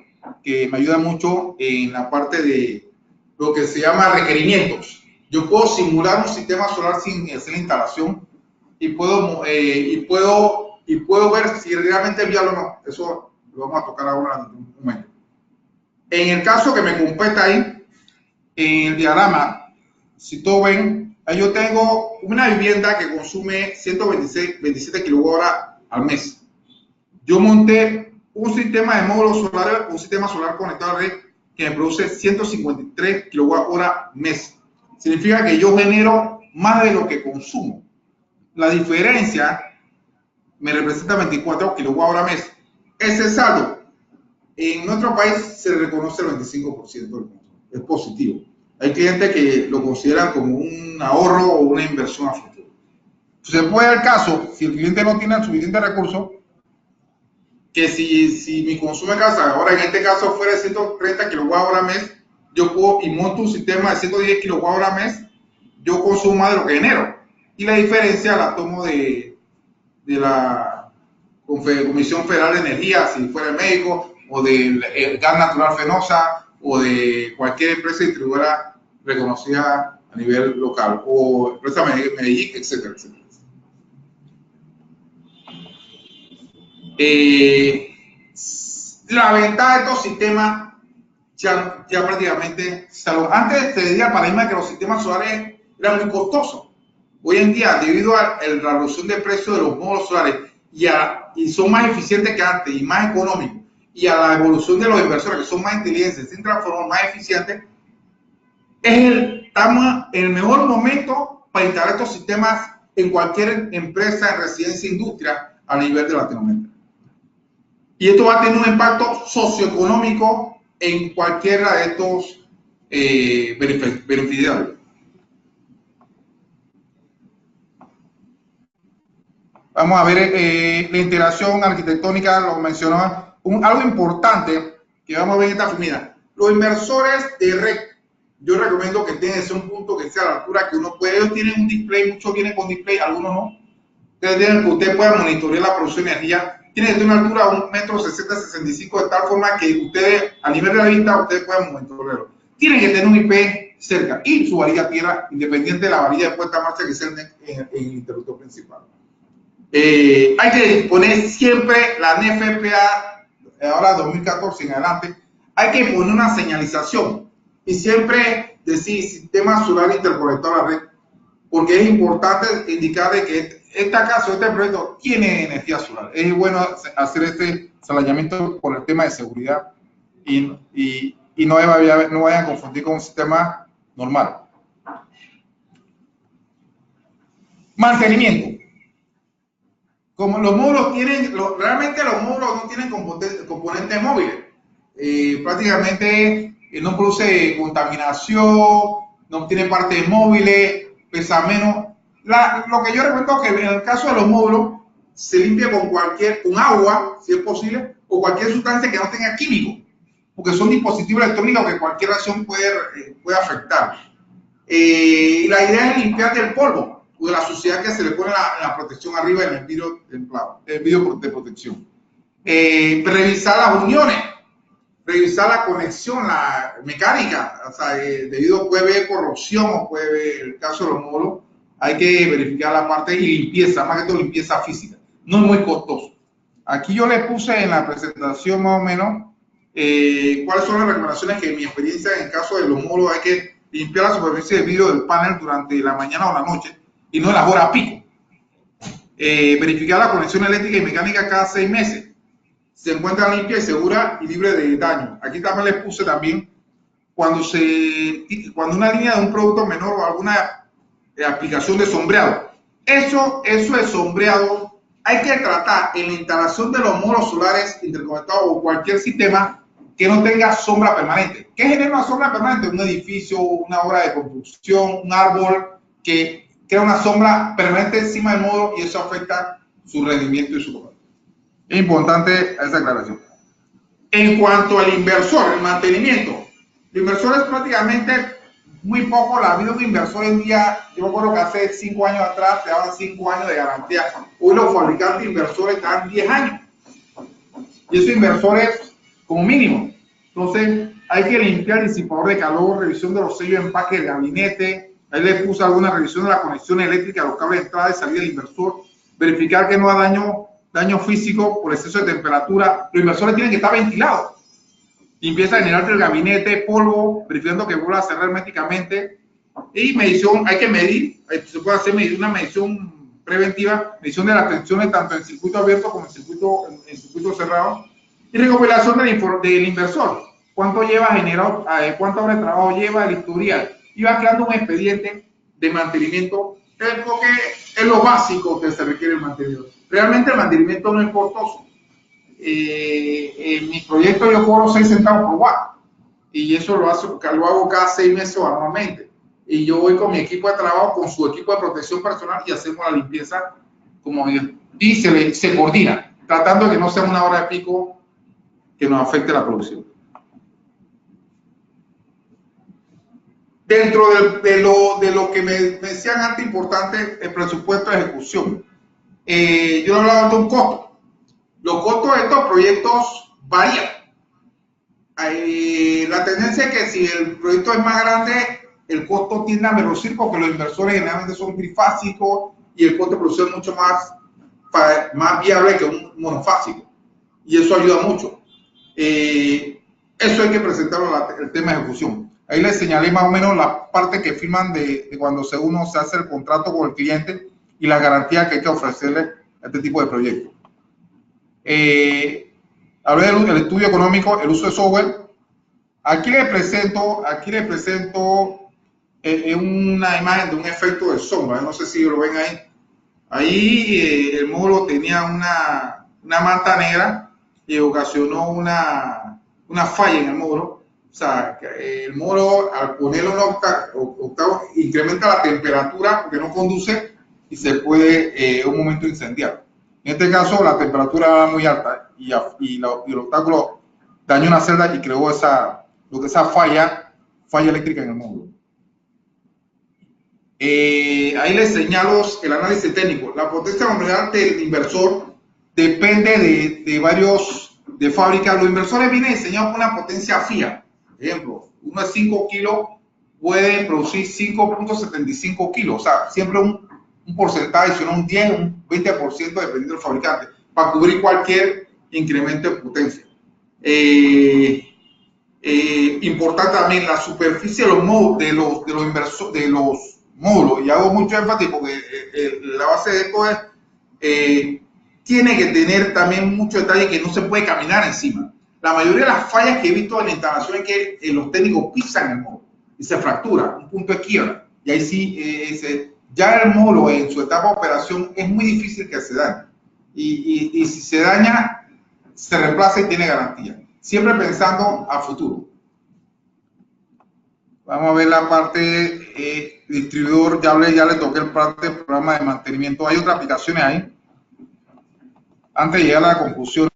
que me ayudan mucho en la parte de lo que se llama requerimientos. Yo puedo simular un sistema solar sin hacer la instalación y puedo ver si realmente es viable o no. Eso lo vamos a tocar ahora en un momento. En el caso que me compete ahí, en el diagrama, si todos ven, yo tengo una vivienda que consume 127 kWh al mes. Yo monté un sistema de módulos solares, un sistema solar conectado a la red que me produce 153 kWh mes. Significa que yo genero más de lo que consumo. La diferencia me representa 24 kWh mes. Ese saldo en nuestro país se reconoce el 25% del consumo. Es positivo. Hay clientes que lo consideran como un ahorro o una inversión a futuro. Se puede dar el caso, si el cliente no tiene suficiente recursos, que si mi consumo de casa, ahora en este caso fuera de 130 kWh mes, yo puedo y monto un sistema de 110 kWh mes, yo consumo más de lo que genero. Y la diferencia la tomo de la Comisión Federal de Energía, si fuera el México, o del Gas Natural Fenosa, o de cualquier empresa distribuidora reconocida a nivel local, o empresa Medellín, etcétera, etcétera. La ventaja de estos sistemas ya prácticamente, antes se decía el paradigma de que los sistemas solares eran muy costosos. Hoy en día, debido a la reducción de precios de los módulos solares y son más eficientes que antes y más económicos, y a la evolución de los inversores que son más inteligentes, se transforman más eficientes, estamos en el mejor momento para instalar estos sistemas en cualquier empresa, en residencia, industria a nivel de Latinoamérica. Y esto va a tener un impacto socioeconómico en cualquiera de estos beneficiarios. Vamos a ver la integración arquitectónica, lo mencionaba. Algo importante que vamos a ver en esta filmina. Los inversores de red, yo recomiendo que tengan ese un punto que sea a la altura que uno puede. Ellos tienen un display, muchos vienen con display, algunos no. Usted pueda monitorear la producción de energía. Tiene que tener una altura de 1,60 m, de tal forma que ustedes, a nivel de la vista, ustedes puedan monitorearlo. Tienen que tener un IP cerca y su varilla tierra, independiente de la varilla de puesta en marcha que sea en el interruptor principal. Hay que disponer siempre la NFPA, ahora 2014 en adelante, hay que poner una señalización y siempre decir sistema solar interconectado a la red, porque es importante indicar de que esta casa, este proyecto tiene energía solar. Es bueno hacer este señalamiento por el tema de seguridad y no vayan a confundir con un sistema normal. Mantenimiento. Como los módulos tienen, realmente los módulos no tienen componentes móviles. Prácticamente no produce contaminación, no tiene partes móviles, pesa menos. Lo que yo recomiendo es que en el caso de los módulos se limpie con agua, si es posible, o cualquier sustancia que no tenga químico, porque son dispositivos electrónicos que cualquier reacción puede afectar. La idea es limpiar del polvo o de la suciedad que se le pone la protección arriba en el vidrio templado, el vidrio de protección. Revisar las uniones, revisar la conexión, la mecánica, o sea, debido puede haber corrosión o puede haber, el caso de los módulos, hay que verificar la parte y limpieza, más que todo limpieza física. no es muy costoso. Aquí yo le puse en la presentación más o menos cuáles son las recomendaciones que en mi experiencia en el caso de los módulos hay que limpiar la superficie de vidrio del panel durante la mañana o la noche y no en las horas pico. Verificar la conexión eléctrica y mecánica cada 6 meses. Se encuentra limpia y segura y libre de daño. Aquí también les puse también cuando una línea de un producto menor o alguna aplicación de sombreado. Eso es sombreado. Hay que tratar en la instalación de los módulos solares interconectados o cualquier sistema que no tenga sombra permanente. ¿Qué genera una sombra permanente? Un edificio, una obra de construcción, un árbol que crea una sombra permanente encima del módulo y eso afecta su rendimiento y su cobertura. Es importante esa aclaración. En cuanto al inversor, el mantenimiento, el inversor es prácticamente muy poco la vida de un inversor en día. Yo me acuerdo que hace 5 años atrás te daban 5 años de garantía. Hoy los fabricantes inversores dan 10 años. Y esos inversores como mínimo. Entonces hay que limpiar el disipador de calor, revisión de los sellos de empaque del gabinete. Ahí le puse alguna revisión de la conexión eléctrica, los cables de entrada y salida del inversor. Verificar que no ha daño físico por exceso de temperatura. Los inversores tienen que estar ventilados. Limpieza general del gabinete, polvo, verificando que vuelva a cerrar herméticamente. Y medición, hay que medir, se puede hacer una medición preventiva, medición de las tensiones tanto en circuito abierto como en circuito cerrado. Y recopilación del inversor. ¿Cuánto lleva generado, cuántas horas de trabajo lleva, el historial? Y va creando un expediente de mantenimiento, porque es lo básico que se requiere el mantenimiento. Realmente el mantenimiento no es costoso. En mi proyecto yo cobro 6 centavos por watt y eso lo hago cada 6 meses o anualmente. Y yo voy con mi equipo de trabajo, con su equipo de protección personal y hacemos la limpieza y se coordina, tratando de que no sea una hora de pico que nos afecte la producción. Dentro de lo que me decían antes importante, el presupuesto de ejecución. Yo hablaba de un costo. Los costos de estos proyectos varían. La tendencia es que si el proyecto es más grande, el costo tiende a reducir porque los inversores generalmente son trifásicos y el costo de producción es mucho más viable que un monofásico. Y eso ayuda mucho. Eso hay que presentarlo el tema de ejecución. Ahí les señalé más o menos la parte que firman de cuando uno se hace el contrato con el cliente y las garantías que hay que ofrecerle a este tipo de proyectos. Hablé del estudio económico, el uso de software. Aquí le presento una imagen de un efecto de sombra. No sé si lo ven ahí. Ahí el módulo tenía una manta negra y ocasionó una falla en el módulo. O sea, el módulo al ponerlo en octavo incrementa la temperatura porque no conduce y se puede un momento incendiar. En este caso la temperatura era muy alta y el obstáculo dañó una celda y creó esa falla eléctrica en el módulo. Ahí les señalo el análisis técnico. La potencia nominal del inversor depende de fábrica. Los inversores vienen diseñados con una potencia fija. Por ejemplo, uno de 5 kilos puede producir 5.75 kilos. O sea, siempre un porcentaje adicional, un 10, un 20% dependiendo del fabricante, para cubrir cualquier incremento en potencia. Importante también la superficie de los módulos, y hago mucho énfasis porque la base de esto es tiene que tener también mucho detalle que no se puede caminar encima. La mayoría de las fallas que he visto en la instalación es que los técnicos pisan el módulo y se fractura, un punto de quiebra, y ahí sí ya el módulo en su etapa de operación es muy difícil que se dañe. Y si se daña, se reemplaza y tiene garantía. Siempre pensando a futuro. Vamos a ver la parte distribuidor. Ya le toqué el parte del programa de mantenimiento. Hay otras aplicaciones ahí. Antes de llegar a la conclusión,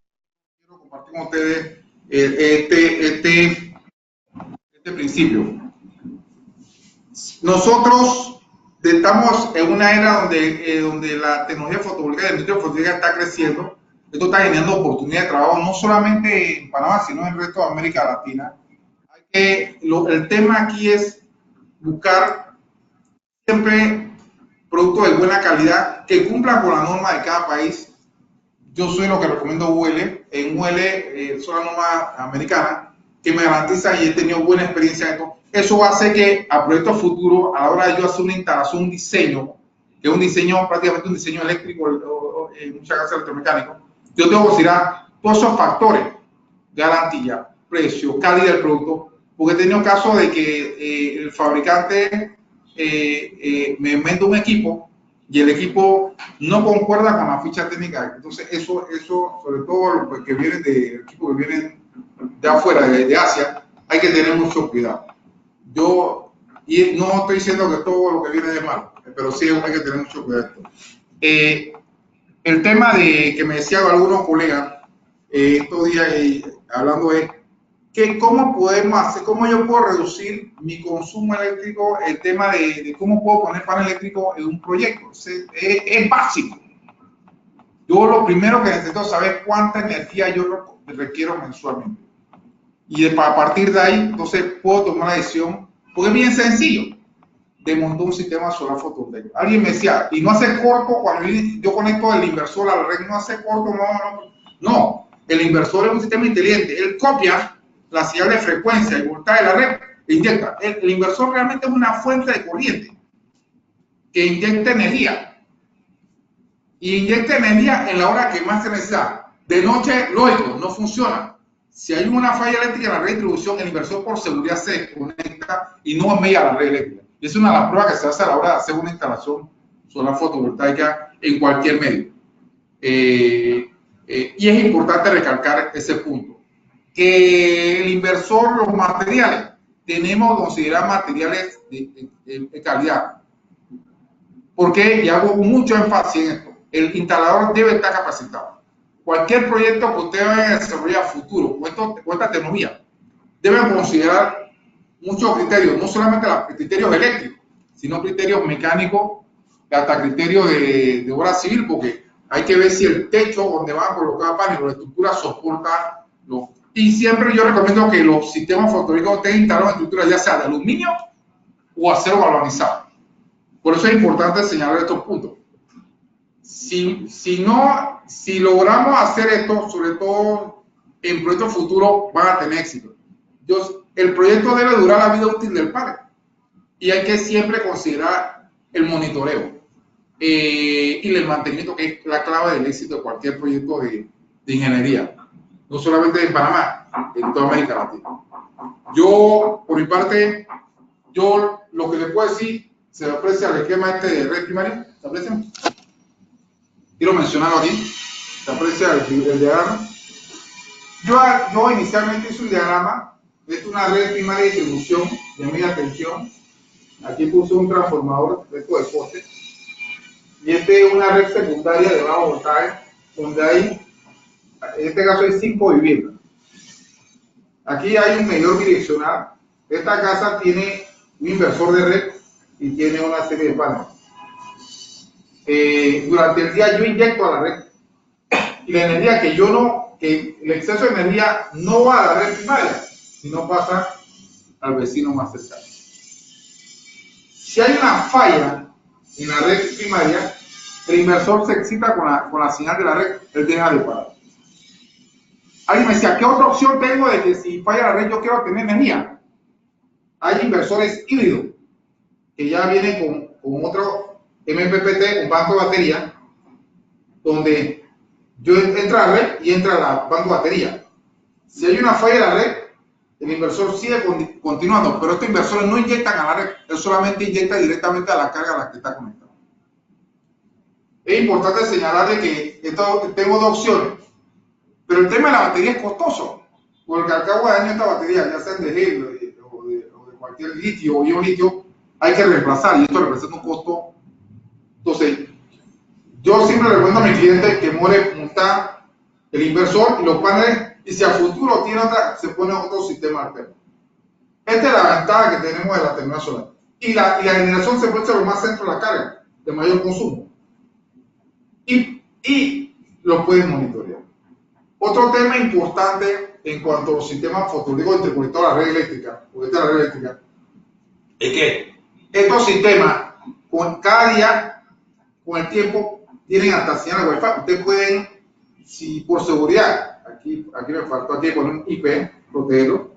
quiero compartir con ustedes este principio. Nosotros estamos en una era donde la tecnología fotovoltaica, la industria fotovoltaica está creciendo. Esto está generando oportunidades de trabajo no solamente en Panamá, sino en el resto de América Latina. El tema aquí es buscar siempre productos de buena calidad que cumplan con la norma de cada país yo soy lo que recomiendo UL. En UL son las normas americanas que me garantizan y he tenido buena experiencia en esto. Eso hace que a proyectos futuros, a la hora de yo hacer una instalación, un diseño, que es un diseño, prácticamente un diseño eléctrico, en muchas casas electromecánicos, yo tengo que considerar todos esos factores: garantía, precio, calidad del producto, porque he tenido casos de que el fabricante me inventa un equipo y el equipo no concuerda con la ficha técnica. Entonces eso sobre todo los que vienen de equipos que vienen de afuera, de Asia, hay que tener mucho cuidado. Y no estoy diciendo que todo lo que viene es malo, pero sí hay que tener mucho cuidado. El tema de que me decían algunos colegas estos días hablando es que cómo podemos hacer, cómo yo puedo reducir mi consumo eléctrico, el tema de cómo puedo poner panel eléctrico en un proyecto. Es básico. Yo lo primero que necesito saber es cuánta energía yo requiero mensualmente. Y a partir de ahí, entonces puedo tomar la decisión, porque es bien sencillo, de montar un sistema solar fotovoltaico. Alguien me decía, y no hace corto cuando yo conecto el inversor a la red, no hace corto, no. El inversor es un sistema inteligente, él copia la señal de frecuencia y voltaje de la red e inyecta. El inversor realmente es una fuente de corriente que inyecta energía. Y inyecta energía en la hora que más se necesita. De noche, lógico, no funciona. Si hay una falla eléctrica en la red de distribución, el inversor por seguridad se desconecta y no media la red eléctrica. Es una de las pruebas que se hace a la hora de hacer una instalación solar fotovoltaica en cualquier medio. Y es importante recalcar ese punto. Que el inversor, los materiales, tenemos que considerar materiales de calidad. Porque, y hago mucho énfasis en esto, el instalador debe estar capacitado. Cualquier proyecto que usted vaya a desarrollar futuro con esta tecnología, deben considerar muchos criterios, no solamente los criterios eléctricos, sino criterios mecánicos, hasta criterios de obra civil, porque hay que ver si el techo donde van a colocar paneles o la estructura soporta los. Y siempre yo recomiendo que los sistemas fotovoltaicos estén instalados en estructuras ya sea de aluminio o acero galvanizado. Por eso es importante señalar estos puntos. Si logramos hacer esto, sobre todo en proyectos futuros, van a tener éxito. El proyecto debe durar la vida útil del panel y hay que siempre considerar el monitoreo y el mantenimiento, que es la clave del éxito de cualquier proyecto de ingeniería, no solamente en Panamá, en toda América Latina. Yo, por mi parte, lo que le puedo decir, se aprecia el esquema de red primaria, ¿se aprecia? Quiero mencionarlo aquí, se aprecia el diagrama. Yo inicialmente hice un diagrama. Esta es una red primaria de distribución de media tensión. Aquí puse un transformador de poste. Y este es una red secundaria de bajo voltaje, donde hay, en este caso hay 5 viviendas. Aquí hay un medidor bidireccional. Esta casa tiene un inversor de red y tiene una serie de paneles. Durante el día yo inyecto a la red y la energía que el exceso de energía no va a la red primaria, sino pasa al vecino más cercano. Si hay una falla en la red primaria, el inversor se excita con la señal de la red, él deja de parar. Alguien me decía, ¿qué otra opción tengo de que si falla la red yo quiero tener energía? Hay inversores híbridos que ya vienen con otro MPPT, un banco de batería, donde yo entro a la red y entra la banco de batería. Si hay una falla en la red, el inversor sigue continuando, pero estos inversores no inyectan a la red, él solamente inyecta directamente a la carga a la que está conectado. Es importante señalar de que tengo dos opciones, pero el tema de la batería es costoso, porque al cabo de años esta batería, ya sea de gel o de cualquier litio o ion litio, hay que reemplazar y esto representa un costo. Entonces, yo siempre recomiendo a mi cliente que montar el inversor y los paneles, y si a futuro tiene otra, se pone otro sistema alterno. Esta es la ventaja que tenemos de la tecnología solar. Y la generación se puede hacer más centro de la carga, de mayor consumo. Y lo puedes monitorear. Otro tema importante en cuanto a los sistemas fotovoltaicos interconectados a la red eléctrica, es que estos sistemas, cada día, con el tiempo, tienen hasta señal de Wi-Fi. Ustedes pueden si por seguridad, aquí me faltó aquí poner un IP, protegerlo.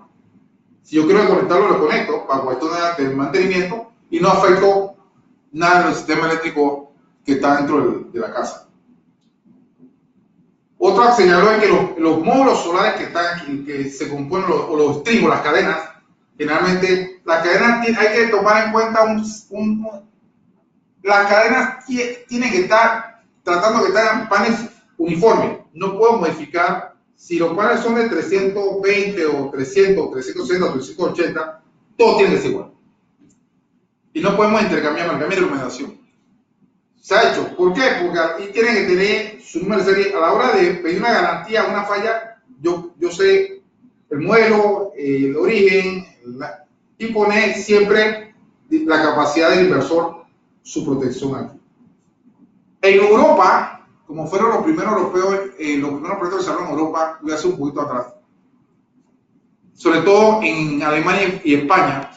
Si yo quiero conectarlo, lo conecto para cuestiones de mantenimiento y no afecto nada del sistema eléctrico que está dentro de la casa. Otra señaló es que los módulos solares que están aquí, que se componen, o los estribos, las cadenas, generalmente las cadenas hay que tomar en cuenta las cadenas tienen que estar tratando que estén paneles uniformes. No puedo modificar. Si los paneles son de 320 o 300, 360 o 380, todo tiene que ser igual. Y no podemos intercambiar de iluminación. Se ha hecho. ¿Por qué? Porque aquí tienen que tener su número de serie. A la hora de pedir una garantía, una falla, yo sé el modelo, el origen, y poner siempre la capacidad del inversor, su protección aquí. En Europa, como fueron los primeros europeos, los primeros proyectos que se hablaron en Europa, voy a hacer un poquito atrás, sobre todo en Alemania y España,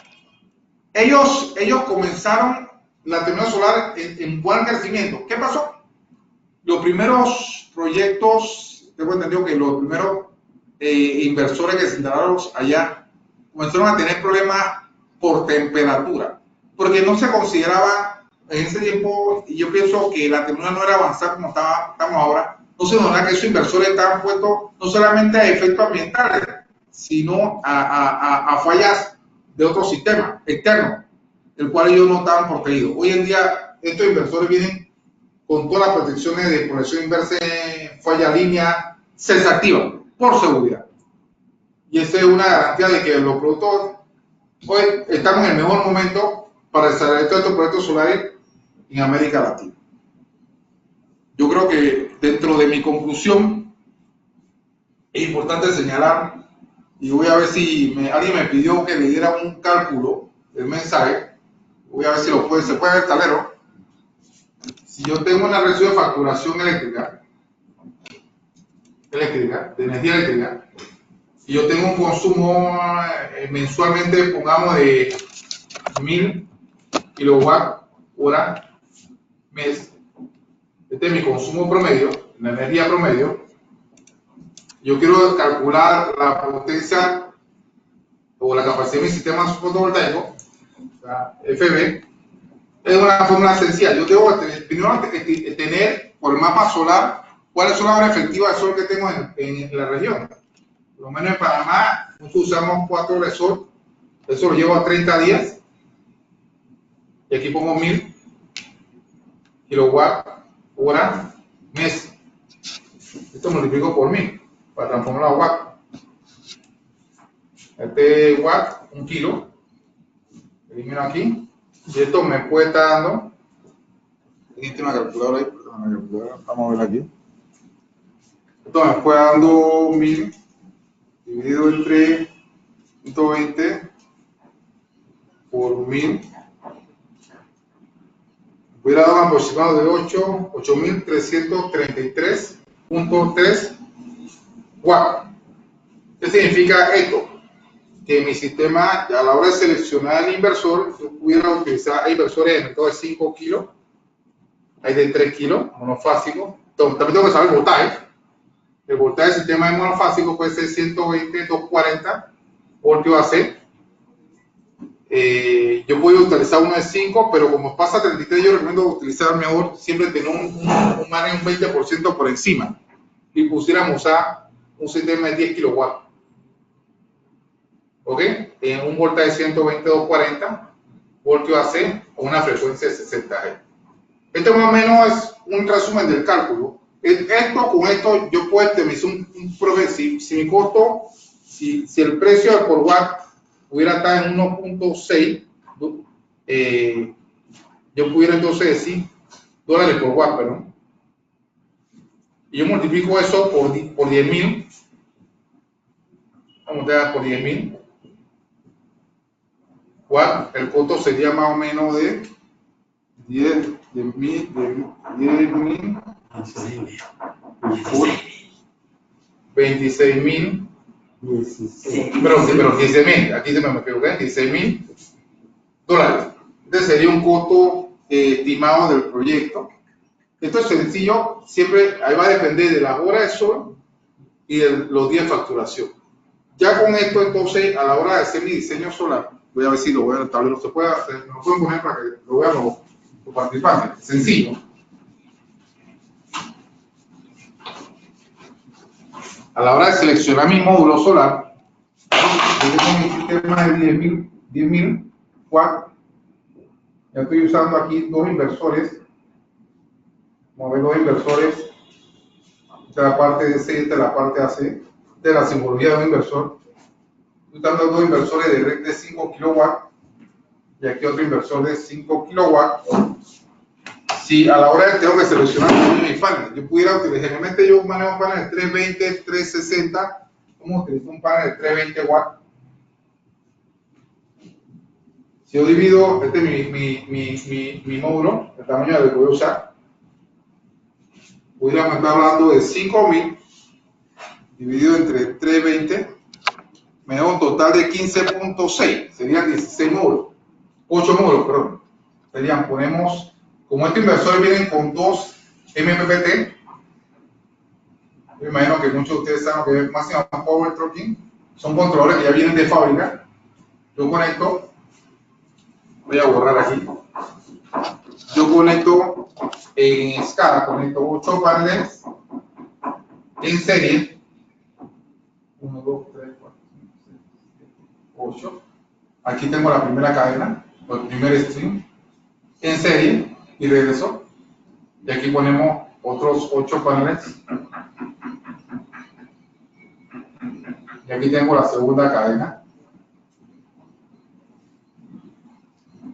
ellos comenzaron la tecnología solar en buen crecimiento. ¿Qué pasó? Los primeros proyectos, tengo entendido que los primeros inversores que se instalaron allá comenzaron a tener problemas por temperatura, porque no se consideraba en ese tiempo, y yo pienso que la tecnología no era avanzada como estamos ahora. No se notaba que esos inversores estaban puestos no solamente a efectos ambientales, sino a fallas de otros sistemas externos, el cual ellos no estaban protegidos. Hoy en día, estos inversores vienen con todas las protecciones de protección inversa, falla línea, se desactivan por seguridad. Y esa es una garantía de que los productos, hoy estamos en el mejor momento para desarrollar todos estos proyectos solares en América Latina. Yo creo que dentro de mi conclusión es importante señalar, y voy a ver si alguien me pidió que le diera un cálculo del mensaje, voy a ver si se puede ver el tablero. Si yo tengo una reducción de facturación eléctrica, de energía eléctrica, y yo tengo un consumo mensualmente, pongamos, de 1000 kWh mes, este es mi consumo promedio, la energía promedio. Yo quiero calcular la potencia o la capacidad de mi sistema fotovoltaico, FB. Es una fórmula sencilla. Yo debo primero tener por el mapa solar cuáles son las horas efectivas de sol que tengo en la región. Por lo menos en Panamá nosotros usamos 4 horas de sol, eso lo llevo a 30 días, y aquí pongo 1000 kWh mes. Esto multiplico por 1000 para transformarlo a watt. Este watt, 1 kilo, elimino aquí, y esto me puede estar dando, aquí tiene una calculadora ahí, vamos a ver aquí. Esto me puede dando 1000 dividido entre 120 por 1000. Hubiera dado un aproximado de 8.333.3 watts. ¿Qué significa esto? Que mi sistema, a la hora de seleccionar el inversor, yo pudiera utilizar, hay inversores en el mercado de 5 kilos, hay de 3 kilos, monofásicos. También tengo que saber el voltaje. El voltaje del sistema de monofásico puede ser 120, 240 voltios AC. Yo puedo utilizar uno de 5, pero como pasa 33, yo recomiendo utilizar mejor siempre tener un margen un 20% por encima, y pusiéramos usar un sistema de 10 kilowatts, ¿ok? En un voltaje de 120, 240 voltios AC con una frecuencia de 60 Hz. Esto más o menos es un resumen del cálculo. Con esto yo puedo estimar si mi costo, si el precio por watt pudiera estar en 1.6, yo pudiera entonces decir $, por watt, perdón. Y yo multiplico eso por 10.000. Vamos a dar por 10.000 watt. El costo sería más o menos de 10.000 por 26.000. Pero 15.000, aquí se me equivoqué, $16.000. Este sería un costo estimado del proyecto. Esto es sencillo, siempre ahí va a depender de la hora de sol y de los días de facturación. Ya con esto, entonces, a la hora de hacer mi diseño solar, voy a ver si lo voy a el tablero, se puede hacer, lo pueden poner para que lo vean los participantes. Sencillo. A la hora de seleccionar mi módulo solar, yo tengo mi sistema de 10.000 watts. Ya estoy usando aquí dos inversores. Vamos a ver dos inversores. Esta es la parte DC y esta es la parte AC. Esta es la simbología de un inversor. Estoy usando dos inversores de red de 5 kilowatts. Y aquí otro inversor de 5 kilowatts. Si a la hora de tengo que seleccionar mis paneles, yo pudiera utilizar, generalmente yo manejo un panel de 320, 360, vamos a utilizar un panel de 320 watts. Si yo divido, este es mi módulo, el tamaño del que voy a usar, pudiéramos estar hablando de 5.000 dividido entre 320, me da un total de 15.6, serían 16 módulos, 8 módulos, perdón. Serían, ponemos, como estos inversores vienen con 2 MPPT, me imagino que muchos de ustedes saben lo que es Maximum Power Tracking, son controladores que ya vienen de fábrica. Yo conecto, voy a borrar aquí, yo conecto en escala, conecto 8 paneles en serie, 1, 2, 3, 4, 5, 6, 7, 8, aquí tengo la primera cadena, el primer stream, en serie, y regreso, y aquí ponemos otros 8 paneles, y aquí tengo la segunda cadena,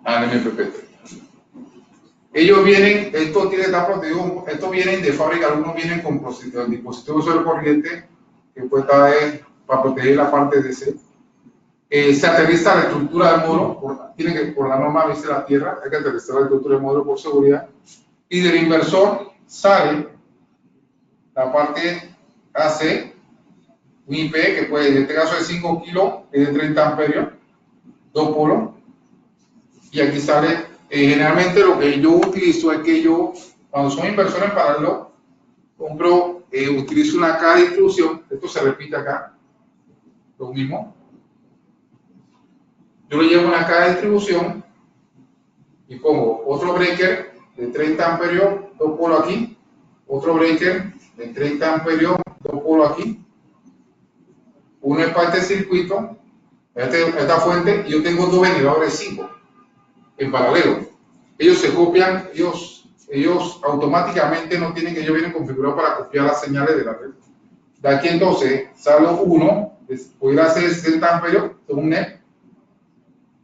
al MPPT. Ellos vienen, esto tiene que estar protegido, estos vienen de fábrica, algunos vienen con dispositivos de corriente, que puede estar para proteger la parte de DC. Se aterriza la estructura del módulo, tiene que, por la norma dice la tierra, hay que aterrizar la estructura del módulo por seguridad. Y del inversor sale la parte AC, un IP que puede, en este caso de 5 kilos, es de 30 amperios, 2 polos. Y aquí sale, generalmente lo que yo utilizo es que yo, cuando son inversores en paralelo, compro, utilizo una caja de distribución, esto se repite acá, lo mismo. Yo le llevo una caja de distribución y pongo otro breaker de 30 amperios, 2 polos aquí, otro breaker de 30 amperios, 2 polos aquí, uno es para este circuito, esta fuente, y yo tengo dos generadores 5 en paralelo. Ellos se copian, ellos automáticamente no tienen que ellos vienen configurados para copiar las señales de la red. De aquí entonces sale uno, pudiera ser 60 amperios, un NET,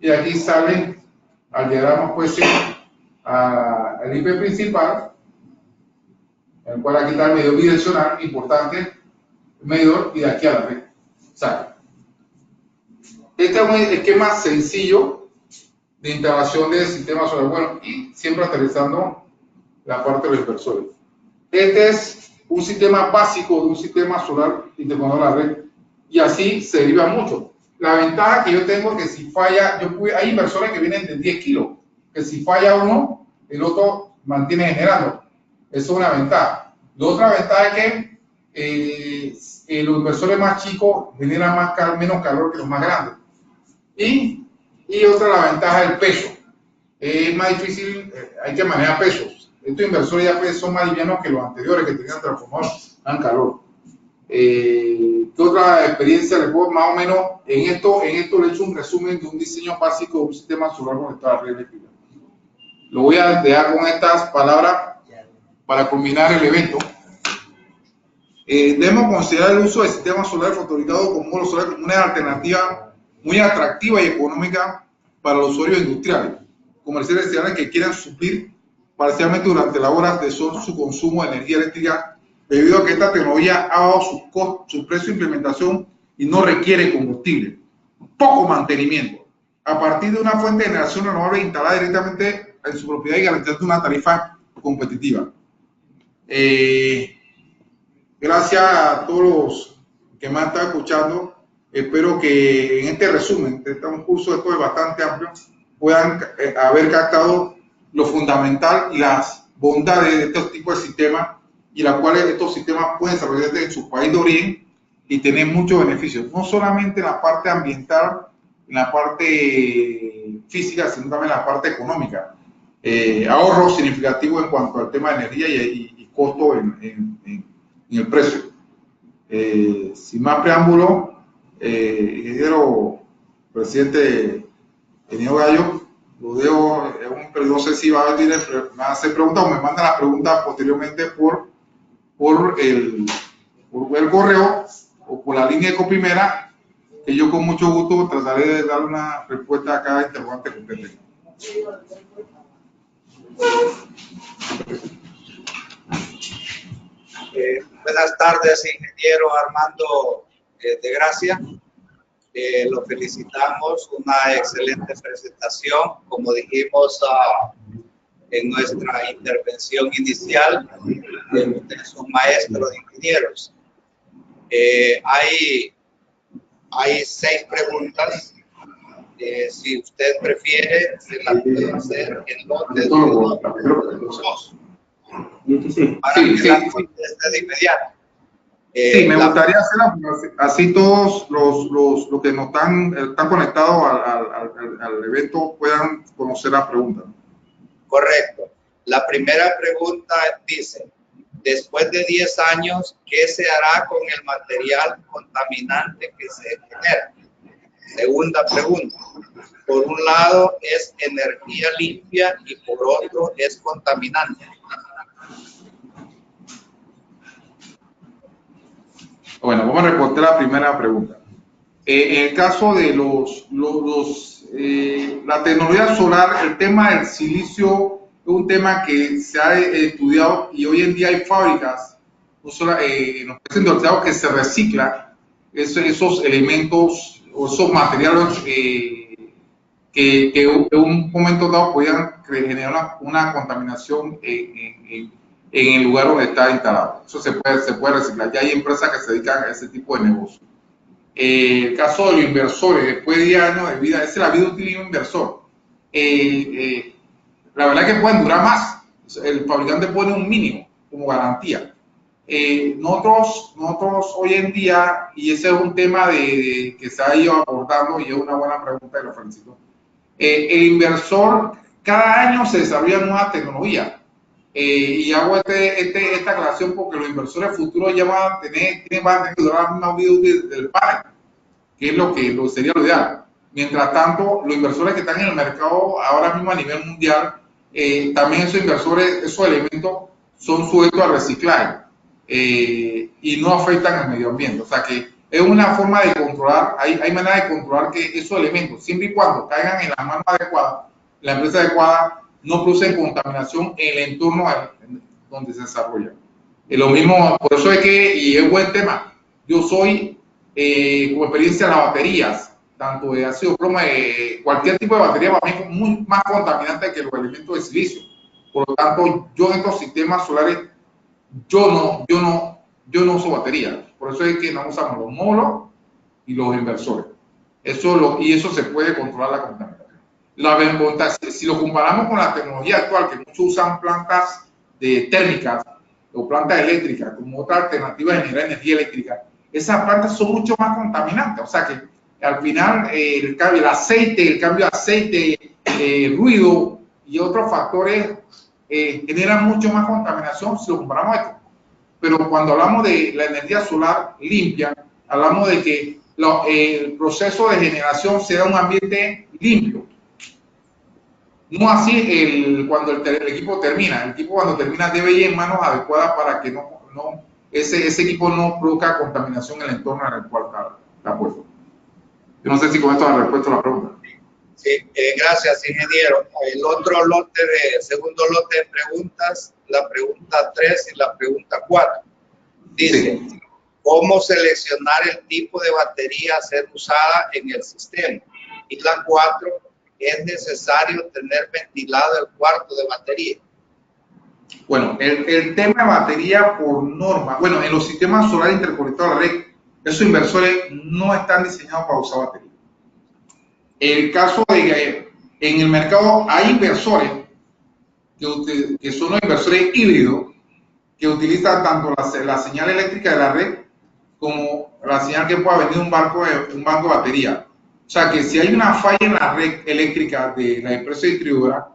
y de aquí sale al diagrama, puede ser al IP principal, el cual aquí está el medidor bidireccional, importante, el medidor, y de aquí a la red. Sale. Este es un esquema sencillo de instalación del sistema solar, bueno, y siempre aterrizando la parte de los inversores. Este es un sistema básico de un sistema solar interconectado a la red, y así se deriva mucho. La ventaja que yo tengo es que si falla, hay inversores que vienen de 10 kilos, que si falla uno, el otro mantiene generando. Eso es una ventaja. La otra ventaja es que los inversores más chicos generan menos calor que los más grandes. Y otra, la ventaja del peso. Es más difícil, hay que manejar pesos. Estos inversores ya son más livianos que los anteriores que tenían transformadores, dan calor. ¿Qué otra experiencia les puedo más o menos? En esto le he hecho un resumen de un diseño básico de un sistema solar conectado a la red eléctrica. Lo voy a dejar con estas palabras para culminar el evento. Debemos considerar el uso del sistema solar fotovoltaico como módulo solar como una alternativa muy atractiva y económica para los usuarios industriales, comerciales y ciudadanos que quieran suplir parcialmente durante las horas de sol su consumo de energía eléctrica, debido a que esta tecnología ha bajado su precio de implementación y no requiere combustible, poco mantenimiento, a partir de una fuente de generación renovable instalada directamente en su propiedad y garantizando una tarifa competitiva. Gracias a todos los que me han estado escuchando. Espero que en este resumen, este un curso después bastante amplio, puedan haber captado lo fundamental y las bondades de estos tipos de sistemas y las cuales estos sistemas pueden desarrollarse en su país de origen y tener muchos beneficios, no solamente en la parte ambiental, en la parte física, sino también en la parte económica. Ahorros significativos en cuanto al tema de energía y costo en el precio. Sin más preámbulo, ingeniero presidente Ingeniero Gallo, lo dejo, pero no sé si va a hacer preguntas o me manda las preguntas posteriormente por el correo o por la línea de Coprimera, que yo con mucho gusto trataré de dar una respuesta a cada interrogante que usted tenga. Buenas tardes, ingeniero Armando de Gracia. Lo felicitamos, una excelente presentación. Como dijimos en nuestra intervención inicial, usted es un maestro de ingenieros. Hay 6 preguntas. Si usted prefiere, se las puede hacer en lotes de los 2. Para que la conteste de inmediato. Sí, me gustaría hacerla así todos los que nos están conectados al evento puedan conocer la pregunta. Correcto. La primera pregunta dice, después de 10 años, ¿qué se hará con el material contaminante que se genera? Segunda pregunta, por un lado es energía limpia y por otro es contaminante. Bueno, vamos a responder la primera pregunta. En el caso de la tecnología solar, el tema del silicio es un tema que se ha estudiado y hoy en día hay fábricas, no solo en los países industrializados, que se reciclan esos elementos o esos materiales que en un momento dado podían generar una contaminación en el lugar donde está instalado. Eso se puede reciclar. Ya hay empresas que se dedican a ese tipo de negocio. El caso de los inversores, después de 10 años de vida, esa es la vida útil de un inversor. La verdad es que pueden durar más. El fabricante pone un mínimo como garantía. Nosotros hoy en día, y ese es un tema que se ha ido abordando y es una buena pregunta y lo felicito. El inversor, cada año se desarrolla nueva tecnología. Y hago esta aclaración porque los inversores futuros ya van a tener que durar la misma vida útil del panel, que es lo que sería lo ideal. Mientras tanto, los inversores que están en el mercado ahora mismo a nivel mundial, también esos inversores, esos elementos son sujetos al reciclaje y no afectan al medio ambiente. O sea que es una forma de controlar, hay manera de controlar que esos elementos, siempre y cuando caigan en la mano adecuada, la empresa adecuada, no producen contaminación en el entorno donde se desarrolla. Lo mismo, por eso es que, y es buen tema, yo soy, como experiencia, las baterías, tanto de ácido plomo, cualquier tipo de batería para mí es muy más contaminante que los elementos de silicio. Por lo tanto, yo en estos sistemas solares, yo no uso baterías. Por eso es que no usamos los módulos y los inversores. Y eso se puede controlar la contaminación. Si lo comparamos con la tecnología actual, que muchos usan plantas térmicas o plantas eléctricas como otra alternativa de generar energía eléctrica, esas plantas son mucho más contaminantes. O sea que al final el cambio de aceite, ruido y otros factores generan mucho más contaminación si lo comparamos a esto. Pero cuando hablamos de la energía solar limpia, hablamos de que el proceso de generación sea un ambiente limpio. No así cuando el equipo termina. El equipo cuando termina debe ir en manos adecuadas para que ese equipo no produzca contaminación en el entorno en el cual está puesto. Yo no sé si con esto la respuesta a la pregunta. Sí, gracias, ingeniero. El segundo lote de preguntas, la pregunta 3 y la pregunta 4. Dice, sí, ¿cómo seleccionar el tipo de batería a ser usada en el sistema? Y la 4, ¿es necesario tener ventilado el cuarto de batería? Bueno, el tema de batería por norma, bueno, en los sistemas solares interconectados a la red, esos inversores no están diseñados para usar batería. El caso de que en el mercado hay inversores que son los inversores híbridos, que utilizan tanto la señal eléctrica de la red como la señal que pueda venir de un banco de batería. O sea que si hay una falla en la red eléctrica de la empresa distribuidora,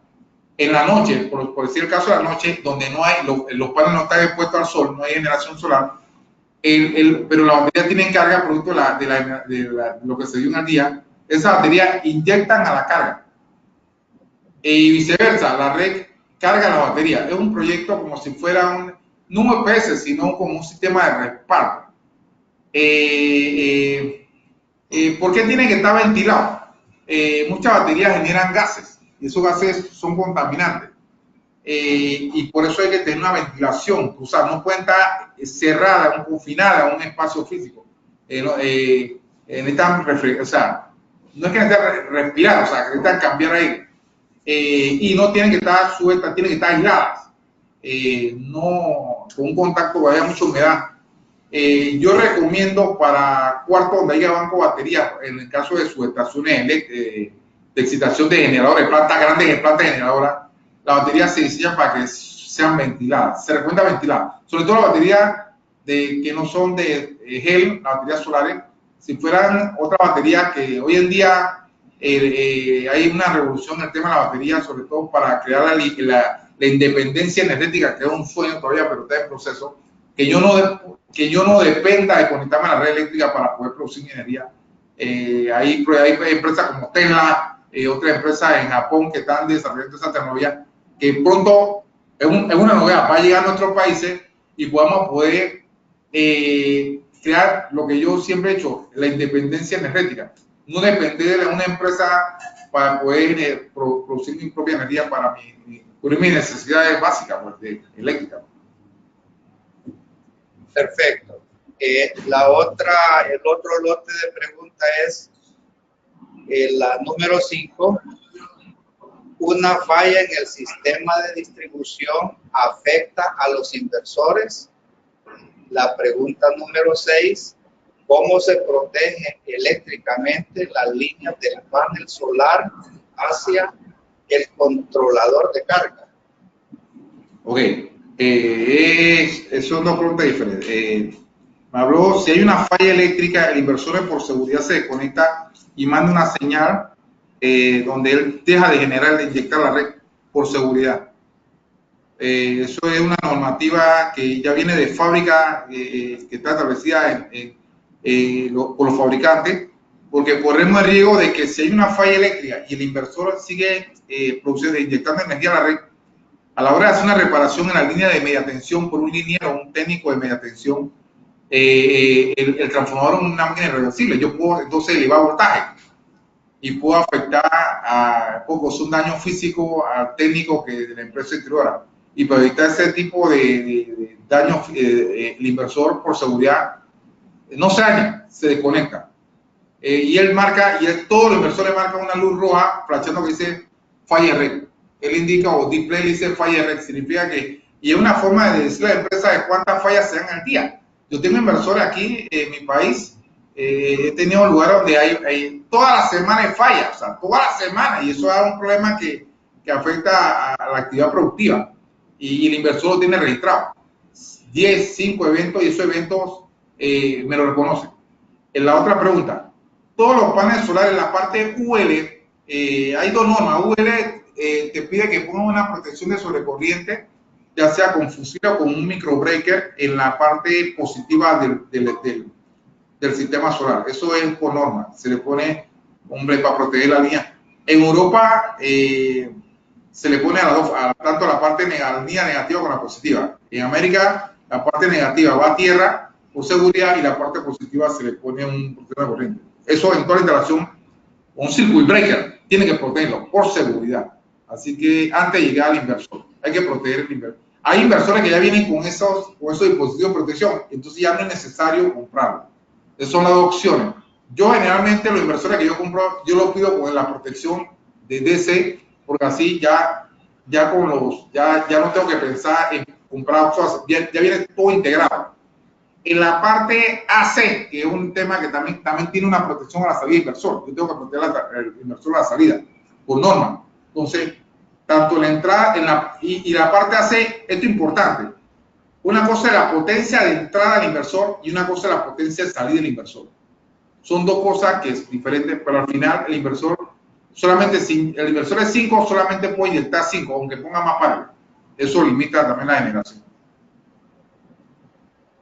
en la noche, por decir el caso de la noche, donde no hay, los paneles no están expuestos al sol, no hay generación solar, pero la batería tiene carga producto de lo que se dio en el día, esa batería inyectan a la carga. Y viceversa, la red carga la batería. Es un proyecto como si fuera no un EPS, sino como un sistema de respaldo. ¿Por qué tiene que estar ventilado? Muchas baterías generan gases y esos gases son contaminantes. Y por eso hay que tener una ventilación, o sea, no puede estar cerrada, confinada a un espacio físico. Necesitan, o sea, no es que necesitan respirar, o sea, necesitan cambiar aire. Y no tienen que estar sueltas, tienen que estar aisladas. No con un contacto donde haya mucha humedad. Yo recomiendo para cuartos donde haya banco de baterías, en el caso de subestaciones de excitación de generadores, plantas grandes en plantas generadoras, las baterías se diseñan para que sean ventiladas. Se recomienda ventilar, sobre todo las baterías que no son de gel, las baterías solares. Si fueran otras baterías que hoy en día hay una revolución en el tema de la batería, sobre todo para crear la independencia energética, que es un sueño todavía, pero está en proceso, que yo no dependa de conectarme a la red eléctrica para poder producir energía. Hay empresas como Tesla, otras empresas en Japón que están desarrollando esa tecnología, que pronto es una novedad, va a llegar a nuestros países y podamos poder crear lo que yo siempre he hecho, la independencia energética. No depender de una empresa para poder producir mi propia energía para cubrir mis necesidades básicas pues, eléctricas. Perfecto. El otro lote de preguntas es la número 5. ¿Una falla en el sistema de distribución afecta a los inversores? La pregunta número 6. ¿Cómo se protege eléctricamente las líneas del panel solar hacia el controlador de carga? Ok, son dos preguntas diferentes. Me habló, si hay una falla eléctrica, el inversor por seguridad se desconecta y manda una señal donde él deja de generar, de inyectar la red por seguridad. Eso es una normativa que ya viene de fábrica, que está establecida por los fabricantes, porque corremos el riesgo de que si hay una falla eléctrica y el inversor sigue produciendo, inyectando energía a la red, a la hora de hacer una reparación en la línea de media tensión por un liniero o un técnico de media tensión, el transformador es una máquina irreversible. Yo puedo entonces elevar voltaje y puedo afectar puedo causar un daño físico al técnico de la empresa distribuidora. Y para evitar ese tipo de daño, el inversor por seguridad no se daña, se desconecta. Y todos los inversores marcan una luz roja flashando que dice falla red. Él indica, o display dice falla red, significa que, y es una forma de decirle a la empresa de cuántas fallas se dan al día. Yo tengo inversores aquí en mi país, he tenido lugares donde hay toda la semana hay fallas, o sea, toda la semana, y eso es un problema que afecta a la actividad productiva, y el inversor lo tiene registrado. 10, 5 eventos, y esos eventos me lo reconocen. En la otra pregunta, todos los paneles solares, en la parte UL, hay dos normas. UL te pide que pongas una protección de sobrecorriente, ya sea con fusible o con un microbreaker en la parte positiva del sistema solar. Eso es por norma. Se le pone para proteger la línea. En Europa se le pone tanto la parte la línea negativa como la positiva. En América la parte negativa va a tierra por seguridad y la parte positiva se le pone un protector de corriente. Eso en toda la instalación, un circuit breaker tiene que protegerlo por seguridad. Así que antes de llegar al inversor, hay que proteger el inversor. Hay inversores que ya vienen con esos dispositivos de protección, entonces ya no es necesario comprarlo. Esas son las dos opciones. Yo generalmente los inversores que yo compro, yo los pido con la protección de DC, porque así ya no tengo que pensar en comprar cosas, ya viene todo integrado. En la parte AC, que es un tema que también tiene una protección a la salida del inversor, yo tengo que proteger al inversor a la salida, por norma. Entonces, tanto la entrada y la parte AC, esto es importante. Una cosa es la potencia de entrada del inversor y una cosa es la potencia de salida del inversor. Son dos cosas que es diferente, pero al final el inversor solamente, si el inversor es 5, solamente puede inyectar 5, aunque ponga más paneles. Eso limita también la generación.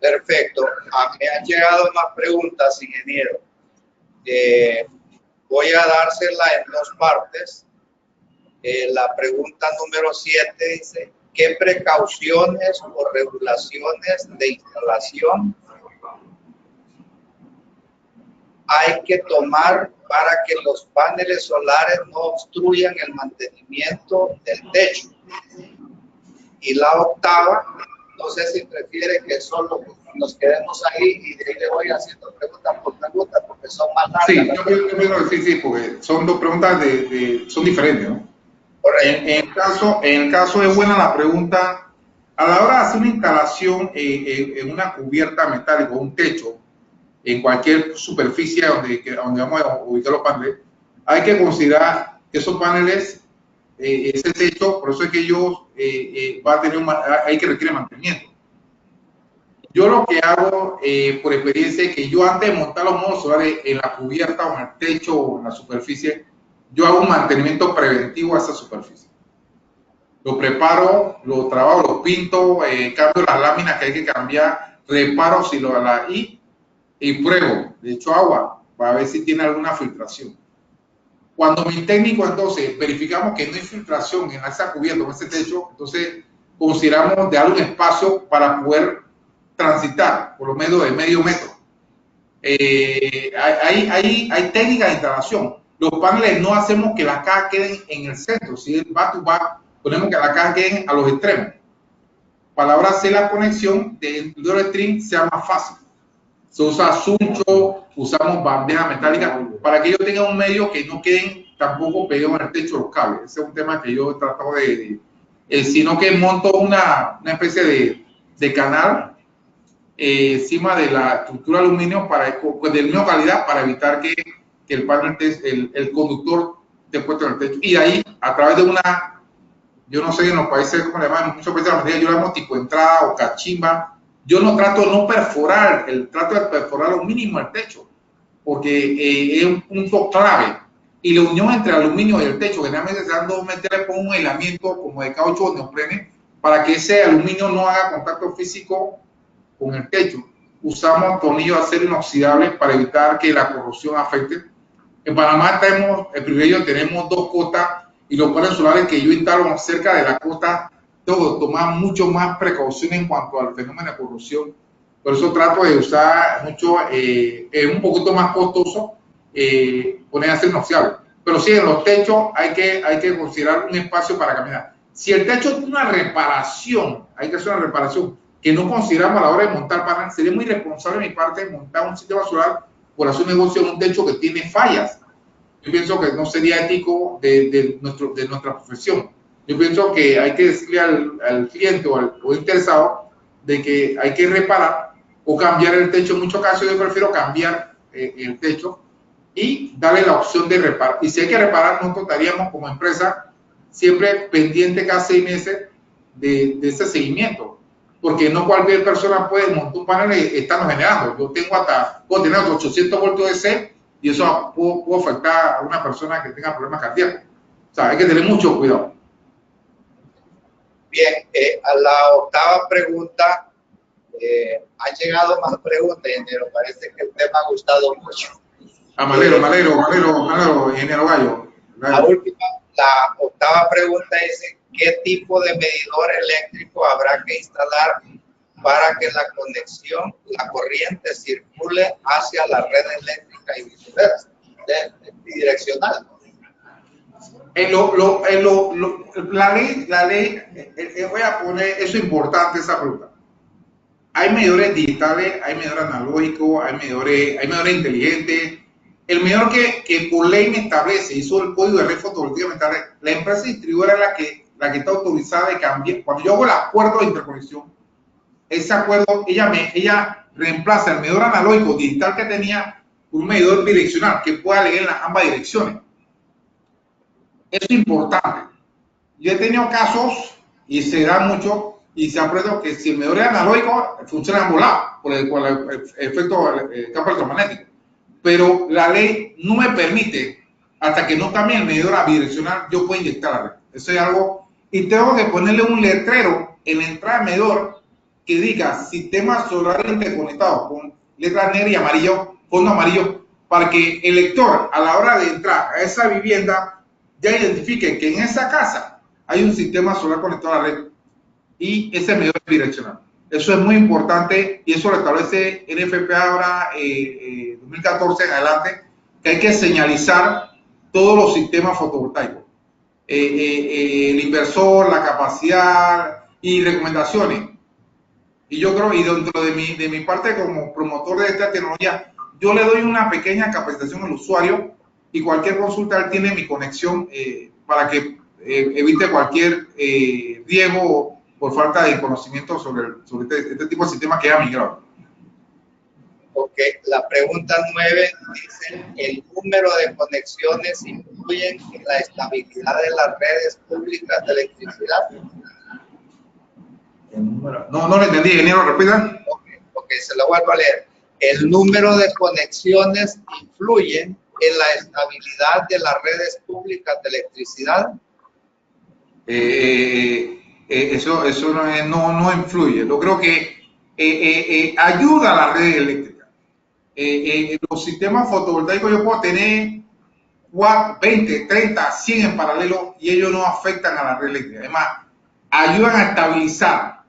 Perfecto. Me han llegado más preguntas, ingeniero. Voy a dársela en dos partes. La pregunta número 7 dice, ¿qué precauciones o regulaciones de instalación hay que tomar para que los paneles solares no obstruyan el mantenimiento del techo? Y la octava, no sé si prefiere que solo nos quedemos ahí y de ahí le voy haciendo pregunta por pregunta porque son más largas. Sí, yo pienso que sí, porque son dos preguntas son diferentes, ¿no? En el caso es buena la pregunta. A la hora de hacer una instalación en una cubierta metálica o un techo, en cualquier superficie donde vamos a ubicar los paneles, hay que considerar que esos paneles, ese techo, por eso es que ellos va a tener hay que requiere mantenimiento. Yo lo que hago por experiencia es que yo antes de montar los módulos solares en la cubierta o en el techo o en la superficie, yo hago un mantenimiento preventivo a esa superficie. Lo preparo, lo trabajo, lo pinto, cambio las láminas que hay que cambiar, reparo si lo y pruebo, le echo agua para ver si tiene alguna filtración. Cuando mi técnico entonces verificamos que no hay filtración en esa cubierta o en ese techo, entonces consideramos de algún espacio para poder transitar por lo menos de medio metro. Hay técnicas de instalación. Los paneles no hacemos que las cajas queden en el centro. Si es back to back, ponemos que las cajas queden a los extremos. Para ahora hacer la conexión del string sea más fácil. Se usa suncho, usamos bandejas metálicas para que ellos tengan un medio que no queden tampoco pegados en el techo los cables. Ese es un tema que yo he tratado sino que monto una especie de canal encima de la estructura de aluminio de misma calidad para evitar que el panel, el conductor esté puesto en el techo. Y ahí, a través de yo no sé en los países como le llaman, muchos países de la materia, yo la llamo tipo entrada o cachimba. Yo no trato de no perforar, trato de perforar lo mínimo el techo, porque es un punto clave. Y la unión entre el aluminio y el techo, generalmente se dan 2 metros, le pongo un aislamiento como de caucho o neoprene para que ese aluminio no haga contacto físico con el techo. Usamos tornillos de acero inoxidable para evitar que la corrosión afecte. En Panamá tenemos el privilegio, tenemos 2 costas y los paneles solares que yo instalo cerca de la costa, tengo que tomar mucho más precaución en cuanto al fenómeno de corrosión. Por eso trato de usar mucho, es un poquito más costoso poner acero inoxidable. Pero sí, en los techos hay que considerar un espacio para caminar. Si el techo tiene una reparación, hay que hacer una reparación que no consideramos a la hora de montar panel, sería muy irresponsable de mi parte montar un sistema solar por hacer un negocio en un techo que tiene fallas. Yo pienso que no sería ético de nuestra profesión. Yo pienso que hay que decirle al cliente o interesado de que hay que reparar o cambiar el techo. En muchos casos yo prefiero cambiar el techo y darle la opción de reparar. Y si hay que reparar, nosotros estaríamos como empresa siempre pendiente cada 6 meses de ese seguimiento. Porque no cualquier persona puede montar un panel y estarnos generando. Yo puedo tener 800 voltios DC y eso puede afectar a una persona que tenga problemas cardíacos. O sea, hay que tener mucho cuidado. Bien, a la octava pregunta, han llegado más preguntas, ingeniero. Parece que el tema ha gustado mucho. Me alegro, ingeniero Gallo. La octava pregunta dice, ¿qué tipo de medidor eléctrico habrá que instalar para que la conexión, la corriente circule hacia la red eléctrica y viceversa, bidireccional? La ley, voy a poner, eso es importante, esa pregunta. Hay medidores digitales, hay medidores analógicos, hay medidores inteligentes. El medidor que por ley me establece, hizo el código de red fotovoltaica, me establece, la empresa distribuidora es la que está autorizada de cambiar. Cuando yo hago el acuerdo de interconexión, ese acuerdo, ella reemplaza el medidor analógico digital que tenía por un medidor bidireccional que pueda leer en ambas direcciones. Eso es importante. yo he tenido casos, y se da mucho, y se ha aprendido que si el medidor es analógico, funciona volado por el efecto campo electromagnético. Pero la ley no me permite, hasta que no cambie el medidor a bidireccional, yo puedo inyectar la red. Eso es algo, y tengo que ponerle un letrero en la entrada del medidor que diga sistema solar interconectado con letra negra y amarillo, fondo amarillo, para que el lector a la hora de entrar a esa vivienda ya identifique que en esa casa hay un sistema solar conectado a la red y ese medidor es bidireccional. Eso es muy importante y eso lo establece NFPA ahora 2014 en adelante, que hay que señalizar todos los sistemas fotovoltaicos. El inversor, la capacidad y recomendaciones. Y yo creo, y dentro de mi parte como promotor de esta tecnología, yo le doy una pequeña capacitación al usuario y cualquier consulta él tiene mi conexión para que evite cualquier riesgo por falta de conocimiento sobre este tipo de sistema que ha migrado. Ok, la pregunta 9 dice, ¿el número de conexiones influye en la estabilidad de las redes públicas de electricidad? No lo entendí, ingeniero, repita. Ok, se lo vuelvo a leer. ¿El número de conexiones influye en la estabilidad de las redes públicas de electricidad? Eso no influye. Yo creo que ayuda a la red eléctrica. Los sistemas fotovoltaicos yo puedo tener 20, 30, 100 en paralelo y ellos no afectan a la red eléctrica. Además, ayudan a estabilizar,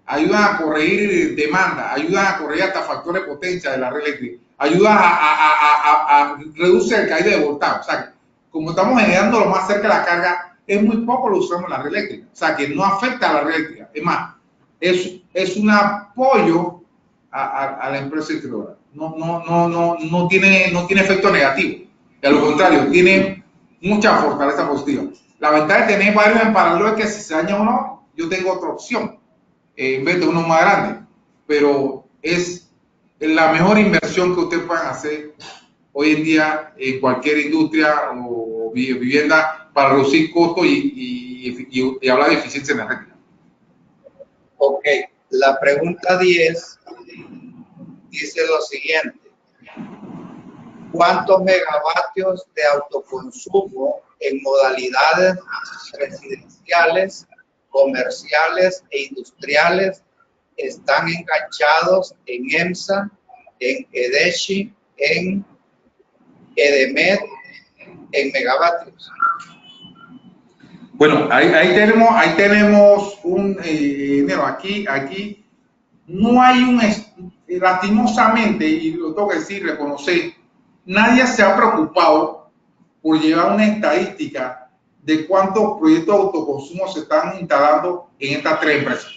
ayudan a corregir demanda, ayudan a corregir hasta factores de potencia de la red eléctrica, ayudan a reducir el caída de voltaje. O sea, como estamos generando lo más cerca de la carga, es muy poco lo usamos en la red eléctrica. O sea, que no afecta a la red eléctrica. Es más, es un apoyo a la empresa distribuidora. No tiene efecto negativo. Y a lo contrario, tiene mucha fortaleza positiva. La ventaja de tener varios en paralelo es que si se daña uno, yo tengo otra opción en vez de uno más grande. Pero es la mejor inversión que ustedes puedan hacer hoy en día en cualquier industria o vivienda para reducir costos y hablar de eficiencia energética. Ok, la pregunta 10 dice lo siguiente. ¿Cuántos megavatios de autoconsumo en modalidades residenciales, comerciales e industriales están enganchados en EMSA, en EDESHI, en EDEMED, en megavatios? Bueno, ahí tenemos un aquí no hay lastimosamente, y lo tengo que decir, reconocer, nadie se ha preocupado por llevar una estadística de cuántos proyectos de autoconsumo se están instalando en estas tres empresas.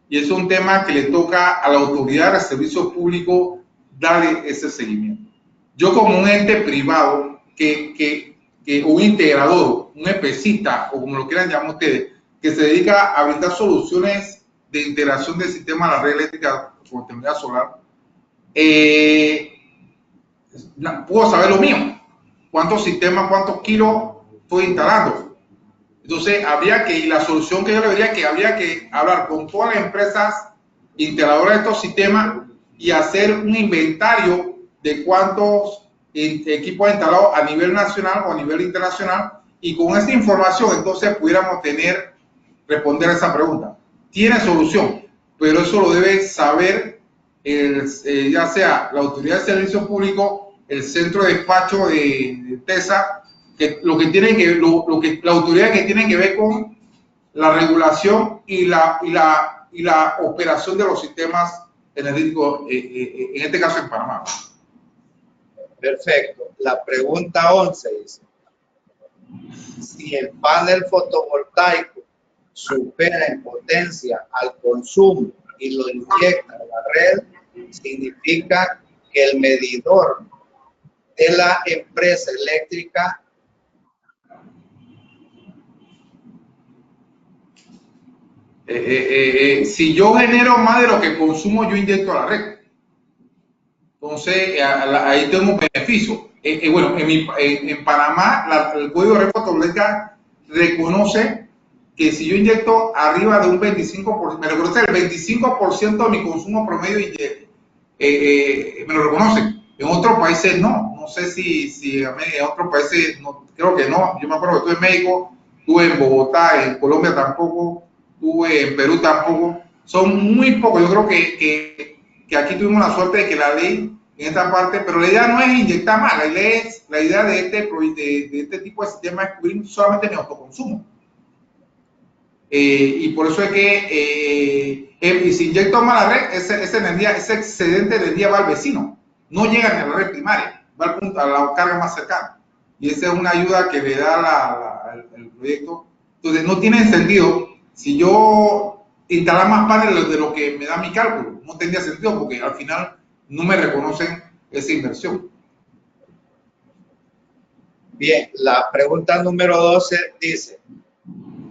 Y es un tema que le toca a la autoridad de servicios públicos darle ese seguimiento. Yo como un ente privado, un integrador, un especista, o como lo quieran llamar ustedes, que se dedica a brindar soluciones de integración del sistema de la red eléctrica con tecnología solar, puedo saber lo mío, cuántos sistemas, cuántos kilos estoy instalando. Entonces, y la solución que yo le vería es que habría que hablar con todas las empresas integradoras de estos sistemas y hacer un inventario de cuántos equipos instalados a nivel nacional o a nivel internacional, y con esa información entonces pudiéramos responder a esa pregunta. Tiene solución, pero eso lo debe saber ya sea la autoridad de servicio público, el centro de despacho de TESA, la autoridad que tiene que ver con la regulación y la operación de los sistemas energéticos, en este caso en Panamá. Perfecto. La pregunta 11 dice, si el panel fotovoltaico supera en potencia al consumo y lo inyecta a la red, significa que el medidor de la empresa eléctrica si yo genero más de lo que consumo, yo inyecto a la red. Entonces, ahí tengo un beneficio. Bueno, en Panamá, el código de red fotovoltaica reconoce que si yo inyecto arriba de un 25%, me reconoce el 25% de mi consumo promedio, me lo reconocen. En otros países no sé si en otros países, no, creo que no. Yo me acuerdo que estuve en México, estuve en Bogotá, en Colombia tampoco, estuve en Perú tampoco. Son muy pocos. Yo creo que aquí tuvimos la suerte de que la ley en esta parte, pero la idea no es inyectar más, la idea de este tipo de sistema es cubrir solamente mi autoconsumo. Y por eso es que si inyecto más la red, esa energía, ese excedente de energía va al vecino, no llega ni a la red primaria, va al punto, a la carga más cercana. Y esa es una ayuda que le da el proyecto. Entonces no tiene sentido si yo instalar más paneles de lo que me da mi cálculo, no tendría sentido porque al final no me reconocen esa inversión. Bien, la pregunta número 12 dice,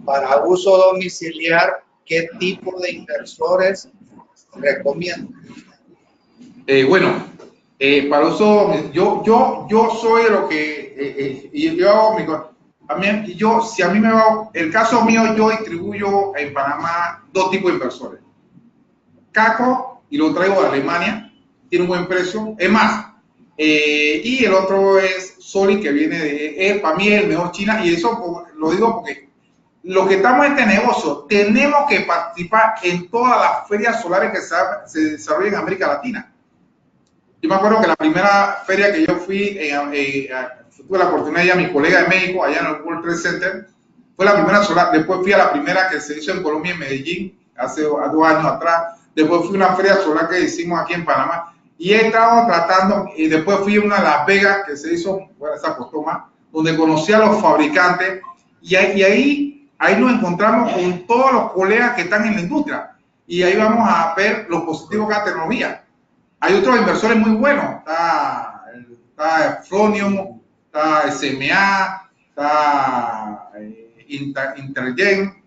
para uso domiciliar, ¿qué tipo de inversores recomienda? Bueno, para uso, yo soy de lo que, y yo hago si a mí me va, el caso mío, yo distribuyo en Panamá dos tipos de inversores. Caco, y lo traigo de Alemania, tiene un buen precio, es más, y el otro es Soli, que viene para mí es el mejor China, y eso lo digo porque los que estamos en este negocio tenemos que participar en todas las ferias solares que se desarrollan en América Latina. Yo me acuerdo que la primera feria que yo fui, tuve la oportunidad de ir a mi colega de México, allá en el World Trade Center, fue la primera solar. Después fui a la primera que se hizo en Colombia, en Medellín, hace 2 años atrás. Después fui a una feria solar que hicimos aquí en Panamá. Y he estado tratando, y después fui a una de Las Vegas que se hizo, bueno, esa costó más, donde conocí a los fabricantes. Y ahí nos encontramos con todos los colegas que están en la industria. Y ahí vamos a ver los positivos de la tecnología. Hay otros inversores muy buenos, está Fronium, está SMA, está Intergen,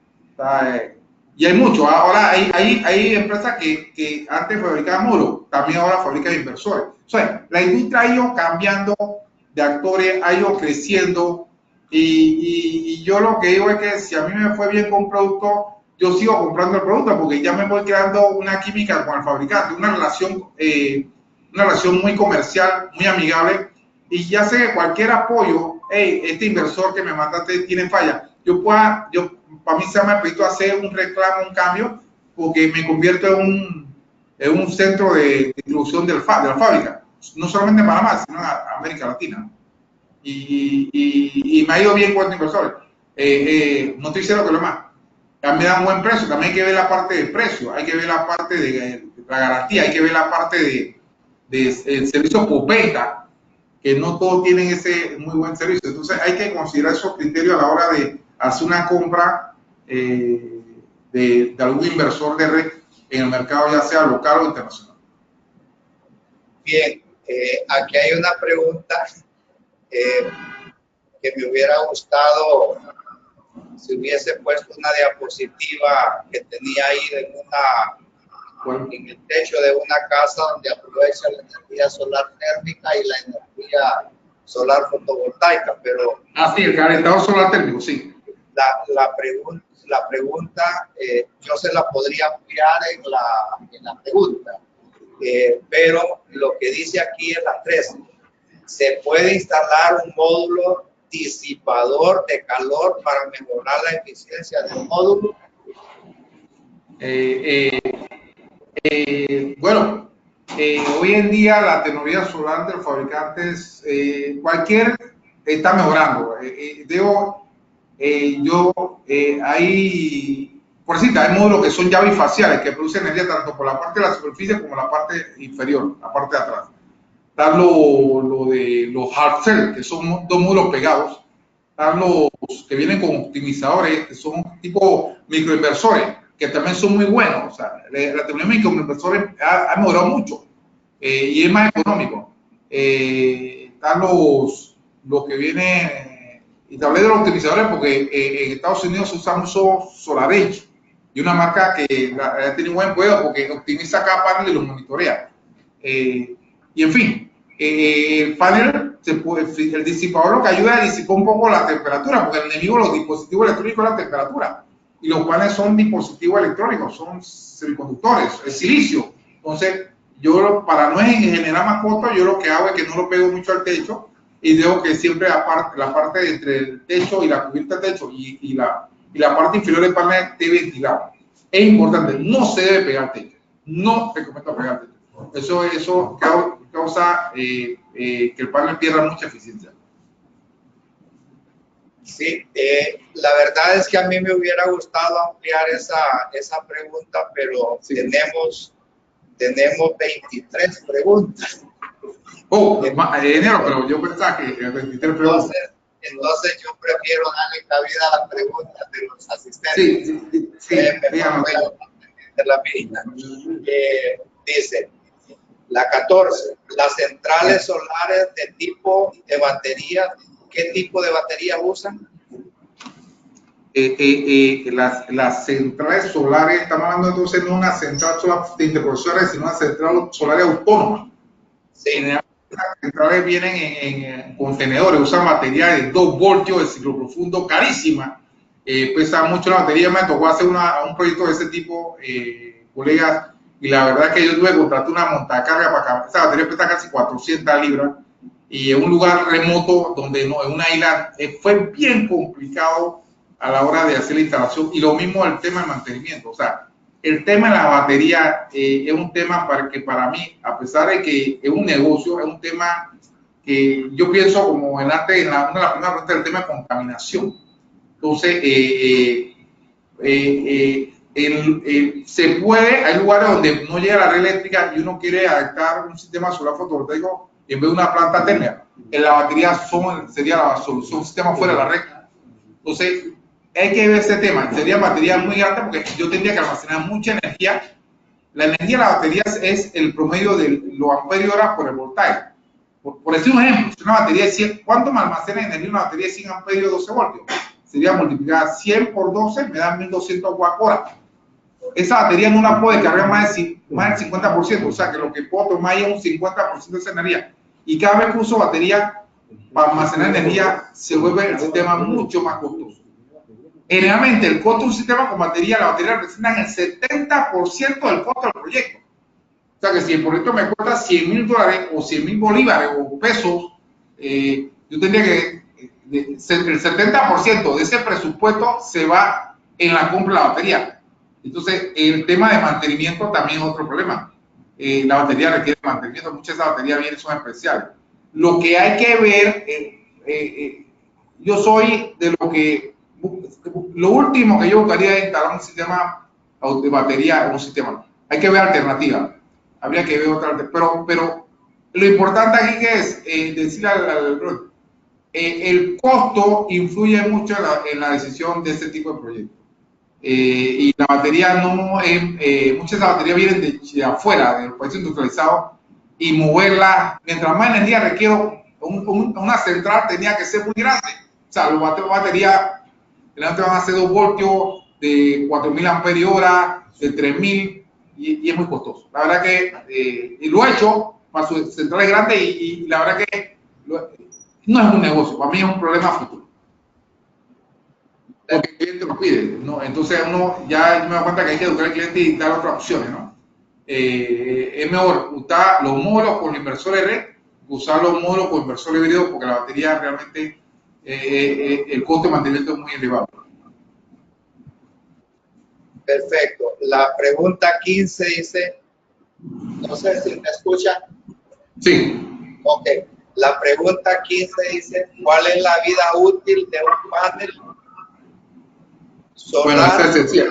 y hay muchos. Ahora hay empresas que antes fabricaban módulos, también ahora fabrican inversores. O sea, la industria ha ido cambiando de actores, ha ido creciendo, y yo lo que digo es que si a mí me fue bien con un producto, yo sigo comprando el producto porque ya me voy creando una química con el fabricante, una relación muy comercial, muy amigable, y ya sé que cualquier apoyo, hey, este inversor que me mandaste tiene falla, para mí se me ha pedido hacer un reclamo, un cambio, porque me convierto en un centro de distribución de la fábrica, no solamente en Panamá, sino en América Latina. Y me ha ido bien con estos inversores. No estoy diciendo que lo más. Me da un buen precio, también hay que ver la parte del precio, hay que ver la parte de la garantía, hay que ver la parte del servicio postventa, que no todos tienen ese muy buen servicio. Entonces hay que considerar esos criterios a la hora de hacer una compra de algún inversor de red en el mercado, ya sea local o internacional. Bien, aquí hay una pregunta que me hubiera gustado si hubiese puesto una diapositiva que tenía ahí en el techo de una casa donde aprovecha la energía solar térmica y la energía solar fotovoltaica, pero... sí, el calentador solar térmico, sí. La pregunta yo se la podría ampliar en la pregunta, pero lo que dice aquí en las 3, ¿se puede instalar un módulo disipador de calor para mejorar la eficiencia del módulo? Bueno, hoy en día la tecnología solar de los fabricantes, está mejorando. Hay módulos que son ya bifaciales, que producen energía tanto por la parte de la superficie como la parte inferior, la parte de atrás. Están lo de los hard cell, que son 2 módulos pegados. Están los que vienen con optimizadores, que son tipo microinversores, que también son muy buenos. O sea, la tecnología de microinversores ha mejorado mucho y es más económico. Están los que vienen, y te hablé de los optimizadores porque en Estados Unidos se usa mucho SolarEdge, y una marca que ha tenido un buen poder porque optimiza cada panel y los monitorea. Y en fin, el panel el disipador lo que ayuda es a disipar un poco la temperatura, porque el enemigo de los dispositivos electrónicos es la temperatura. Y los paneles son dispositivos electrónicos, son semiconductores, el silicio. Entonces, yo para no generar más costo, yo lo que hago es que no lo pego mucho al techo y dejo que siempre la parte entre el techo y la cubierta del techo y la parte inferior del panel esté ventilada. Es importante, no se debe pegar al techo. No recomiendo pegar al techo. Eso causa que el panel pierda mucha eficiencia. Sí, la verdad es que a mí me hubiera gustado ampliar esa pregunta, pero sí. tenemos 23 preguntas. Enero, pero yo pensaba que 23 preguntas. Entonces yo prefiero darle cabida a las preguntas de los asistentes. Sí. La misma. Dice, la 14, las centrales solares de tipo de batería, ¿qué tipo de batería usan? Las centrales solares, estamos hablando entonces no una central solar de interconexiones, sino una central solar autónoma. Sí. Las centrales vienen en contenedores, usan batería de 2 voltios de ciclo profundo, carísima. Pesa mucho la batería. Me tocó hacer un proyecto de ese tipo, colegas, y la verdad es que yo tuve que contratar una montacarga para acá. Esa batería pesa casi 400 libras y en un lugar remoto donde no, en una isla, fue bien complicado a la hora de hacer la instalación. Y lo mismo el tema del mantenimiento. O sea, el tema de la batería es un tema que para mí, a pesar de que es un negocio, es un tema que yo pienso como una de las primeras preguntas del tema de contaminación. Entonces, se puede, hay lugares donde no llega la red eléctrica y uno quiere adaptar un sistema solar fotovoltaico en vez de una planta térmica. En la batería sería la solución, un sistema fuera de la red. Entonces, hay que ver ese tema. Sería batería muy grande porque yo tendría que almacenar mucha energía. La energía de la batería es el promedio de los amperios hora por el voltaje. Por decir un ejemplo, si una batería de 100, ¿cuánto me almacena energía una batería de 100 amperios 12 voltios? Sería multiplicar 100 por 12, me da 1200 watt-hora. Esa batería no la puede cargar más del 50%, o sea que lo que puedo tomar es un 50% de esa energía. Y cada vez que uso batería para almacenar energía, se vuelve el sistema mucho más costoso. Generalmente, el costo de un sistema con batería, la batería representa el 70% del costo del proyecto. O sea que si el proyecto me cuesta $100,000 o 100,000 bolívares o pesos, yo tendría que el 70% de ese presupuesto se va en la compra de la batería. Entonces, el tema de mantenimiento también es otro problema. La batería requiere mantenimiento, muchas de esas baterías vienen son especiales. Lo que hay que ver, yo soy de lo último que yo buscaría es instalar un sistema de batería en un sistema. Hay que ver alternativas. Habría que ver otra alternativa. Pero lo importante aquí que es decirle al el costo influye mucho en la decisión de este tipo de proyectos. Y la batería no muchas de las baterías vienen de afuera, de los países industrializados, y moverla, mientras más energía requiero, una central tenía que ser muy grande. O sea, los baterías van a ser 2 voltios de 4.000 amperios hora, de 3.000, y es muy costoso. La verdad que y lo he hecho para sus centrales grandes y la verdad que no es un negocio, para mí es un problema futuro. Porque el cliente lo pide, ¿no? Entonces uno ya me da cuenta que hay que educar al cliente y dar otras opciones, ¿no? Es mejor usar los módulos con inversor red, usar los módulos con inversor híbrido, porque la batería realmente, el costo de mantenimiento es muy elevado. Perfecto. La pregunta 15 dice, no sé si me escuchan. Sí. Ok. La pregunta 15 dice, ¿cuál es la vida útil de un panel solar? Bueno, es esencial.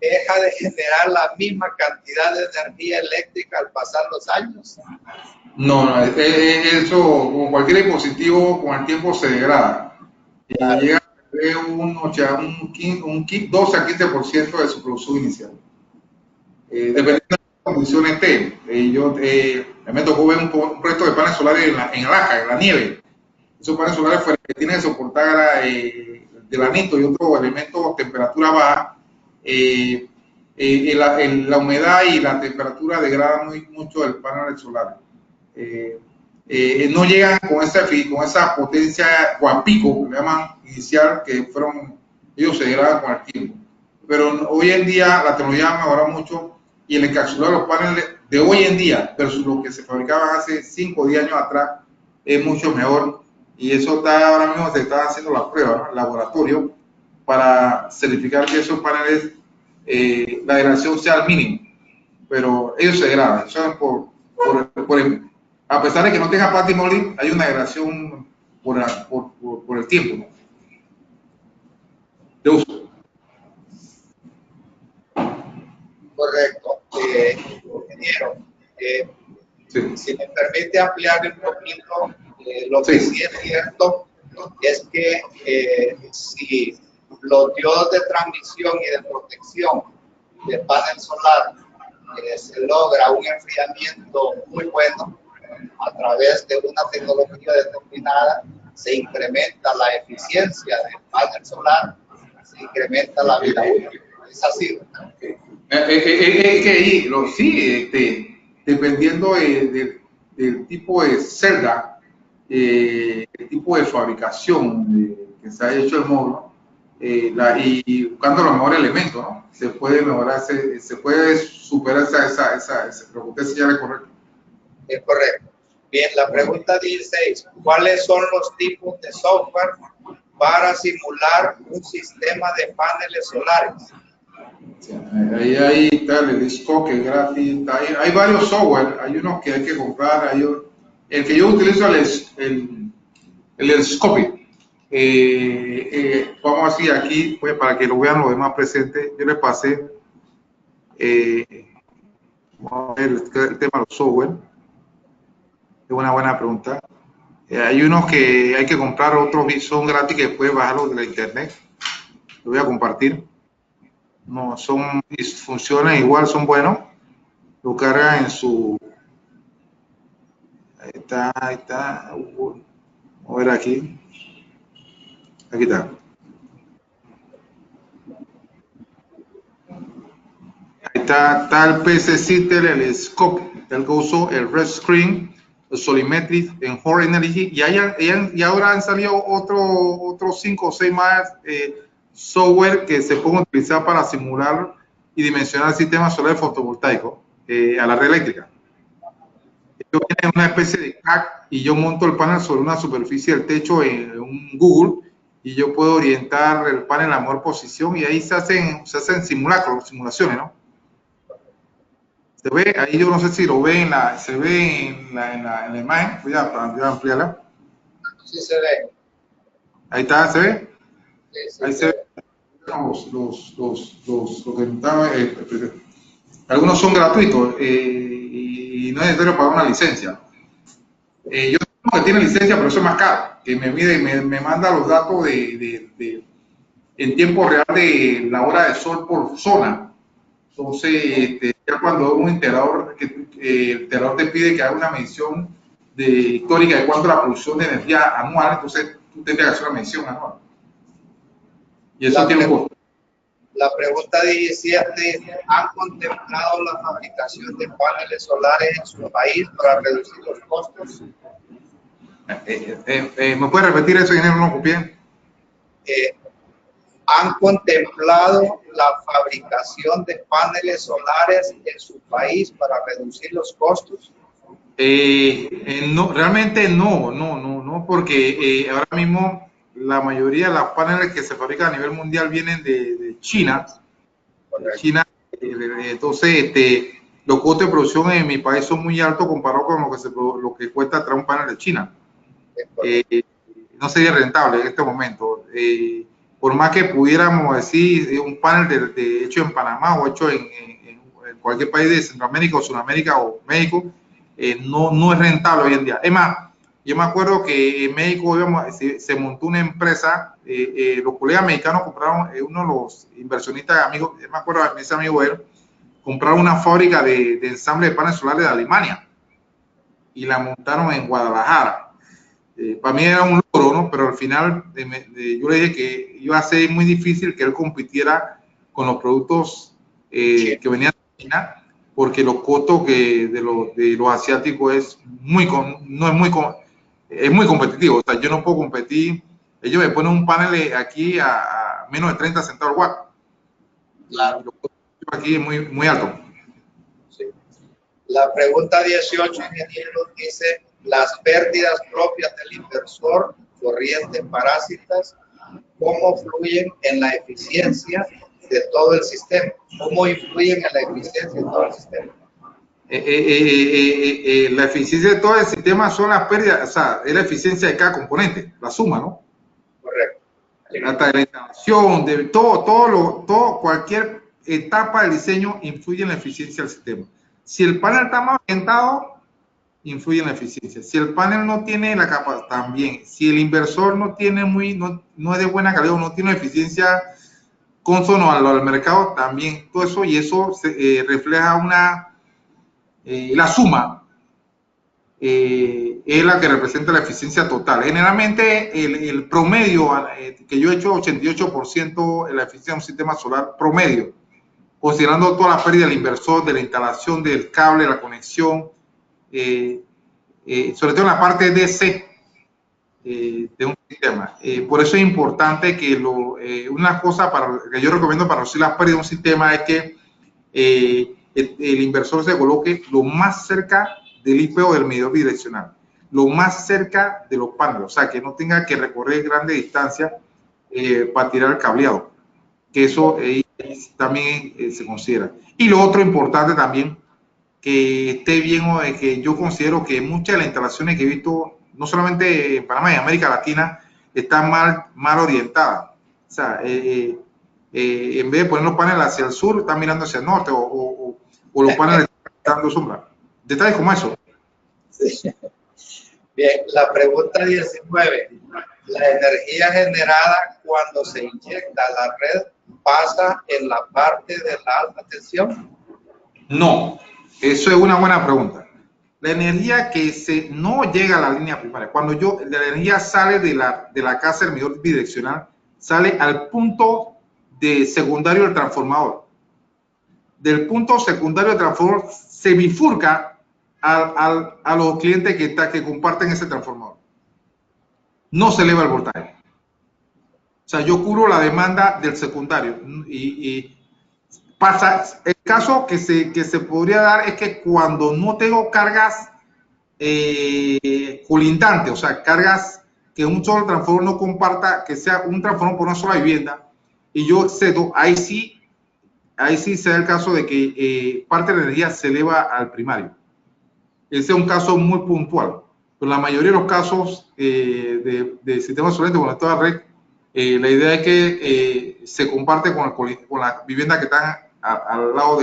¿Deja de generar la misma cantidad de energía eléctrica al pasar los años? No, eso, como cualquier dispositivo, con el tiempo se degrada. Claro. Y llega a un 12 a 15% de su producción inicial. Dependiendo de las condiciones esté. A mí me tocó ver un proyecto de paneles solares en Alaska, en la nieve. Esos paneles solares que tienen que soportar el granito y otros elementos, temperatura baja. La humedad y la temperatura degradan mucho el panel solar. no llegan con esa potencia o a pico, que le llaman inicial, que ellos se degradan con el tiempo. Pero hoy en día la tecnología ha mejorado mucho y el encapsulado de los paneles de hoy en día versus lo que se fabricaban hace 5 o 10 años atrás es mucho mejor, y eso ahora mismo se está haciendo las pruebas, ¿no?, en el laboratorio, para certificar que esos paneles, la degradación sea al mínimo, pero ellos se degradan. Eso es a pesar de que no tenga patimoli, hay una degradación por el tiempo, ¿no?, de uso. Correcto. Ingeniero, Sí. si me permite ampliar un poquito, lo que sí es cierto es que si los diodos de transmisión y de protección del panel solar se logra un enfriamiento muy bueno a través de una tecnología determinada, se incrementa la eficiencia del panel solar, se incrementa la vida útil. Es así, ¿verdad? Sí, dependiendo del tipo de celda, el tipo de fabricación que se ha hecho el módulo, y buscando los mejores elementos, ¿no?, se puede mejorar, se puede superar pero usted señala correcto. Es correcto. Bien, la pregunta 16. ¿Cuáles son los tipos de software para simular un sistema de paneles solares? Ahí está el Scope, que es gratis. Hay varios software, hay unos que hay que comprar. El que yo utilizo es el Scope. Vamos a decir aquí, pues, para que lo vean los demás presentes, yo les pasé vamos a ver el tema de los software. Es una buena pregunta. Hay unos que hay que comprar, otros son gratis que puedes bajarlos de la internet. Lo voy a compartir. No, funcionan igual, son buenos. Lo cargan en su... Ahí está. Vamos a ver aquí. Aquí está. Ahí está el PC Sitter, el Scope, el que uso, el Red Screen, el Solimetry, en Horde Energy, y ahora han salido otros 5 o 6 más software que se pueden utilizar para simular y dimensionar el sistema solar fotovoltaico a la red eléctrica. Yo tengo una especie de CAC y yo monto el panel sobre una superficie del techo en un Google, y yo puedo orientar el panel a la mejor posición, y ahí se hacen simulaciones, ¿no? Se ve, ahí yo no sé si lo ve se ve en la imagen. Voy a ampliarla. Sí se ve. Ahí está, ¿se ve? Sí, Ahí se ve los que estaba, algunos son gratuitos y no es necesario pagar una licencia. Yo tengo que tiene licencia, pero eso es más caro, que me mide y me manda los datos en tiempo real de la hora de sol por zona. Entonces, ya cuando un integrador, el integrador te pide que haga una medición histórica de cuánto es la producción de energía anual, entonces tú tienes que hacer una medición anual. Y eso tiene un costo. La pregunta 17, ¿han contemplado la fabricación de paneles solares en su país para reducir los costos? ¿Me puede repetir eso, ingeniero? No copié. ¿Han contemplado la fabricación de paneles solares en su país para reducir los costos? No, realmente no, porque ahora mismo la mayoría de los paneles que se fabrican a nivel mundial vienen de China. Entonces, los costos de producción en mi país son muy altos comparado con lo que cuesta traer un panel de China. No sería rentable en este momento. Por más que pudiéramos decir un panel hecho en Panamá o hecho en cualquier país de Centroamérica o Sudamérica o México, no es rentable hoy en día. Es más, yo me acuerdo que en México se montó una empresa, los colegas mexicanos compraron, uno de los inversionistas amigos, yo me acuerdo de ese amigo él, compraron una fábrica de ensamble de paneles solares de Alemania y la montaron en Guadalajara. Para mí era un logro, ¿no? Pero al final yo le dije que iba a ser muy difícil que él compitiera con los productos que venían de China, porque los costos de los asiáticos es muy competitivo. O sea, yo no puedo competir. Ellos me ponen un panel aquí a menos de 30 centavos el watt. Claro. Y los costos aquí es muy alto. Sí. La pregunta 18, ingeniero, dice: las pérdidas propias del inversor, corrientes parásitas, ¿cómo fluyen en la eficiencia de todo el sistema? ¿Cómo influyen en la eficiencia de todo el sistema? La eficiencia de todo el sistema son las pérdidas, o sea, es la eficiencia de cada componente, la suma, ¿no? Correcto. Hasta de la instalación, de todo, cualquier etapa del diseño influye en la eficiencia del sistema. Si el panel está mal orientado, influye en la eficiencia. Si el panel no tiene la capacidad, también. Si el inversor no es de buena calidad o no tiene eficiencia consono al mercado, también todo eso, y eso refleja la suma es la que representa la eficiencia total. Generalmente el promedio que yo he hecho 88% en la eficiencia de un sistema solar promedio, considerando toda la pérdida del inversor, de la instalación del cable, la conexión, sobre todo en la parte DC de un sistema. Por eso es importante que una cosa que yo recomiendo para reducir las pérdidas de un sistema es que el inversor se coloque lo más cerca del IPO del medidor bidireccional, lo más cerca de los paneles, o sea, que no tenga que recorrer grandes distancias para tirar el cableado, que eso también se considera. Y lo otro importante también, que esté bien, que yo considero que muchas de las instalaciones que he visto, no solamente en Panamá y en América Latina, están mal orientadas. O sea, en vez de poner los paneles hacia el sur, están mirando hacia el norte, o los paneles están dando sombra. Detalles como eso. Sí. Bien, la pregunta 19. ¿La energía generada cuando se inyecta a la red pasa en la parte de la alta tensión? No, eso es una buena pregunta. La energía que no llega a la línea primaria, cuando la energía sale de la casa del medidor bidireccional, sale al punto secundario del transformador. Del punto secundario del transformador se bifurca a los clientes que comparten ese transformador. No se eleva el voltaje. O sea, yo cubro la demanda del secundario y pasa. El caso que se podría dar es que cuando no tengo cargas colindantes, o sea, cargas que un solo transformador no comparta, que sea un transformador por una sola vivienda, y yo excedo, ahí sí se da el caso de que parte de la energía se eleva al primario. Ese es un caso muy puntual. Pero la mayoría de los casos de sistemas solares conectados a red, la idea es que se comparte con la vivienda que están al lado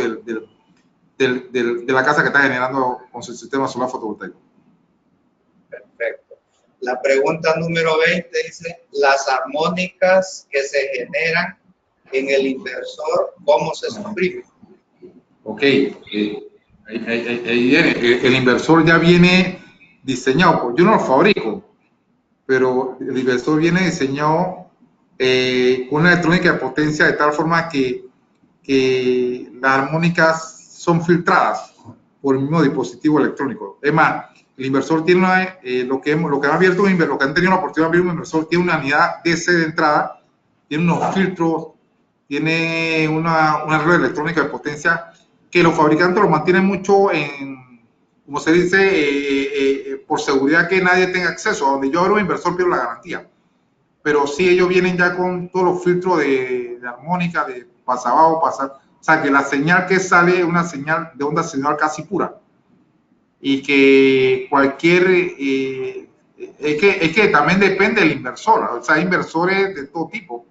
de la casa que está generando con su sistema solar fotovoltaico. Perfecto. La pregunta número 20 dice: las armónicas que se generan en el inversor, ¿cómo se suprimen? Ok. Ahí viene. El inversor ya viene diseñado. Yo no lo fabrico, pero el inversor viene diseñado con una electrónica de potencia de tal forma que las armónicas son filtradas por el mismo dispositivo electrónico. Es más, el inversor tiene lo que han tenido la oportunidad de abrir un inversor, tiene una unidad DC de entrada, tiene unos filtros, tiene una red electrónica de potencia que los fabricantes lo mantienen mucho como se dice, por seguridad que nadie tenga acceso. A donde yo abro un inversor pierdo la garantía. Pero sí, ellos vienen ya con todos los filtros de armónica, de pasabajo, o sea, que la señal que sale es una señal de onda señal casi pura. Y que cualquier... es que también depende del inversor. O sea, hay inversores de todo tipo.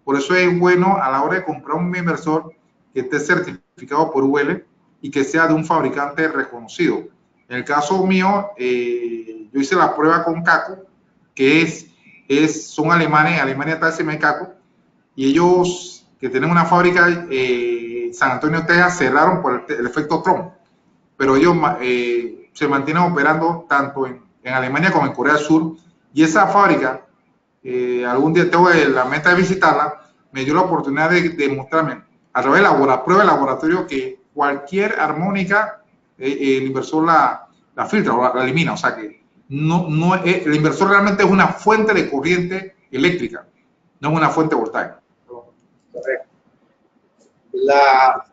Por eso es bueno a la hora de comprar un inversor que esté certificado por UL y que sea de un fabricante reconocido. En el caso mío, yo hice la prueba con Caco, que son alemanes, Alemania está ese Caco, y ellos que tienen una fábrica en San Antonio, Texas, cerraron por el efecto Trump, pero ellos se mantienen operando tanto en Alemania como en Corea del Sur, y esa fábrica, algún día tengo la meta de visitarla, me dio la oportunidad de mostrarme a través de la prueba de laboratorio que cualquier armónica, el inversor la filtra o la elimina. O sea que el inversor realmente es una fuente de corriente eléctrica, no es una fuente voltaica. Correcto. La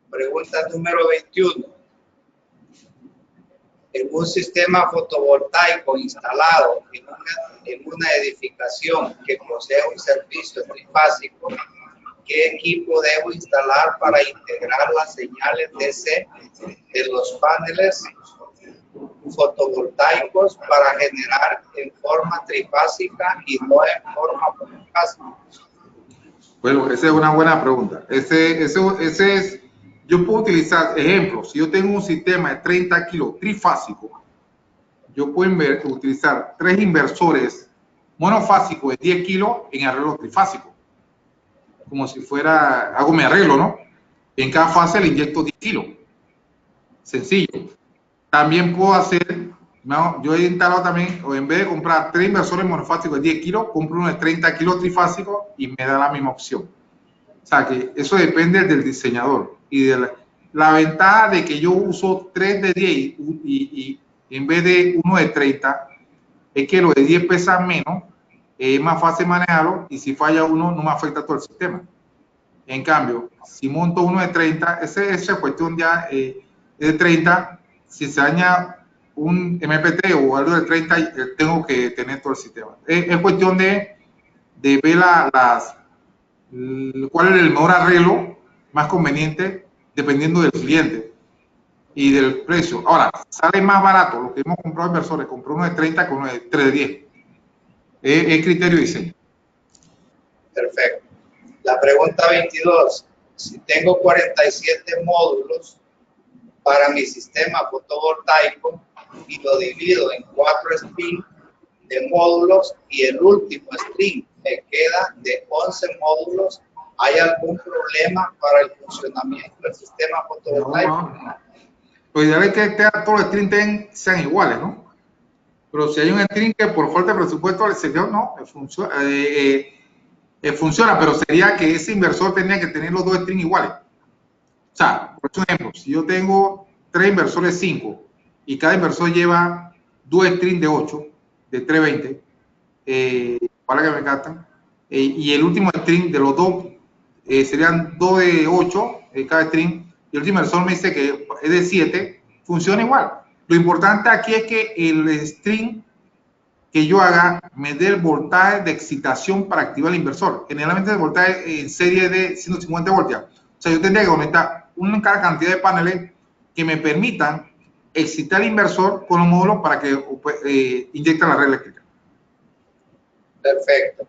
pregunta número 21. En un sistema fotovoltaico instalado en una edificación que posee un servicio trifásico, ¿qué equipo debo instalar para integrar las señales DC de los paneles fotovoltaicos para generar en forma trifásica y no en forma monofásica? Bueno, esa es una buena pregunta. Yo puedo utilizar, ejemplo, si yo tengo un sistema de 30 kilos trifásico, yo puedo utilizar 3 inversores monofásicos de 10 kilos en arreglo trifásico. Como si fuera, hago mi arreglo, ¿no? En cada fase le inyecto 10 kilos. Sencillo. También puedo hacer, no, yo he instalado también, o en vez de comprar 3 inversores monofásicos de 10 kilos, compro uno de 30 kilos trifásico y me da la misma opción. O sea que eso depende del diseñador. Y de la ventaja de que yo uso 3 de 10 y en vez de uno de 30, es que los de 10 pesan menos, es más fácil manejarlo y si falla uno no me afecta todo el sistema. En cambio, si monto uno de 30, esa cuestión ya es de 30, si se daña un MPT o algo de 30, tengo que tener todo el sistema. Es cuestión de ver cuál es el mejor arreglo más conveniente dependiendo del cliente y del precio. Ahora, sale más barato lo que hemos comprado inversores, compró uno de 30 con uno de 3 de 10. Es criterio de diseño. Perfecto. La pregunta 22. Si tengo 47 módulos para mi sistema fotovoltaico y lo divido en 4 strings de módulos y el último string me queda de 11 módulos, ¿hay algún problema para el funcionamiento del sistema fotovoltaico? Lo ideal es que todos los strings sean iguales, ¿no? Pero si hay un string que por falta de presupuesto el sector no funciona, pero sería que ese inversor tenía que tener los 2 strings iguales. O sea, por ejemplo, si yo tengo 3 inversores 5 y cada inversor lleva 2 strings de 8, de 320, para que me captan, y el último string de los 2 serían 2 de 8 cada string, y el último inversor me dice que es de 7, funciona igual. Lo importante aquí es que el string que yo haga me dé el voltaje de excitación para activar el inversor. Generalmente el voltaje en serie de 150 voltios. O sea, yo tendría que conectar una cantidad de paneles que me permitan excitar el inversor con los módulos para que inyecte la red eléctrica. Perfecto.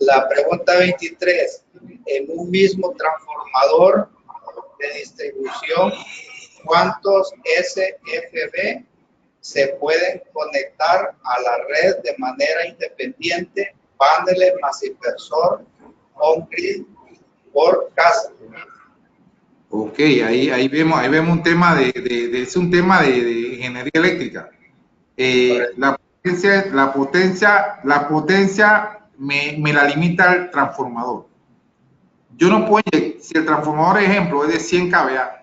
La pregunta 23. En un mismo transformador de distribución, ¿cuántos SFB se pueden conectar a la red de manera independiente, paneles más inversor, on-grid por casa? Ok, ahí vemos un tema es un tema de ingeniería eléctrica. La potencia me la limita el transformador. Yo no puedo, si el transformador, ejemplo, es de 100 kVA,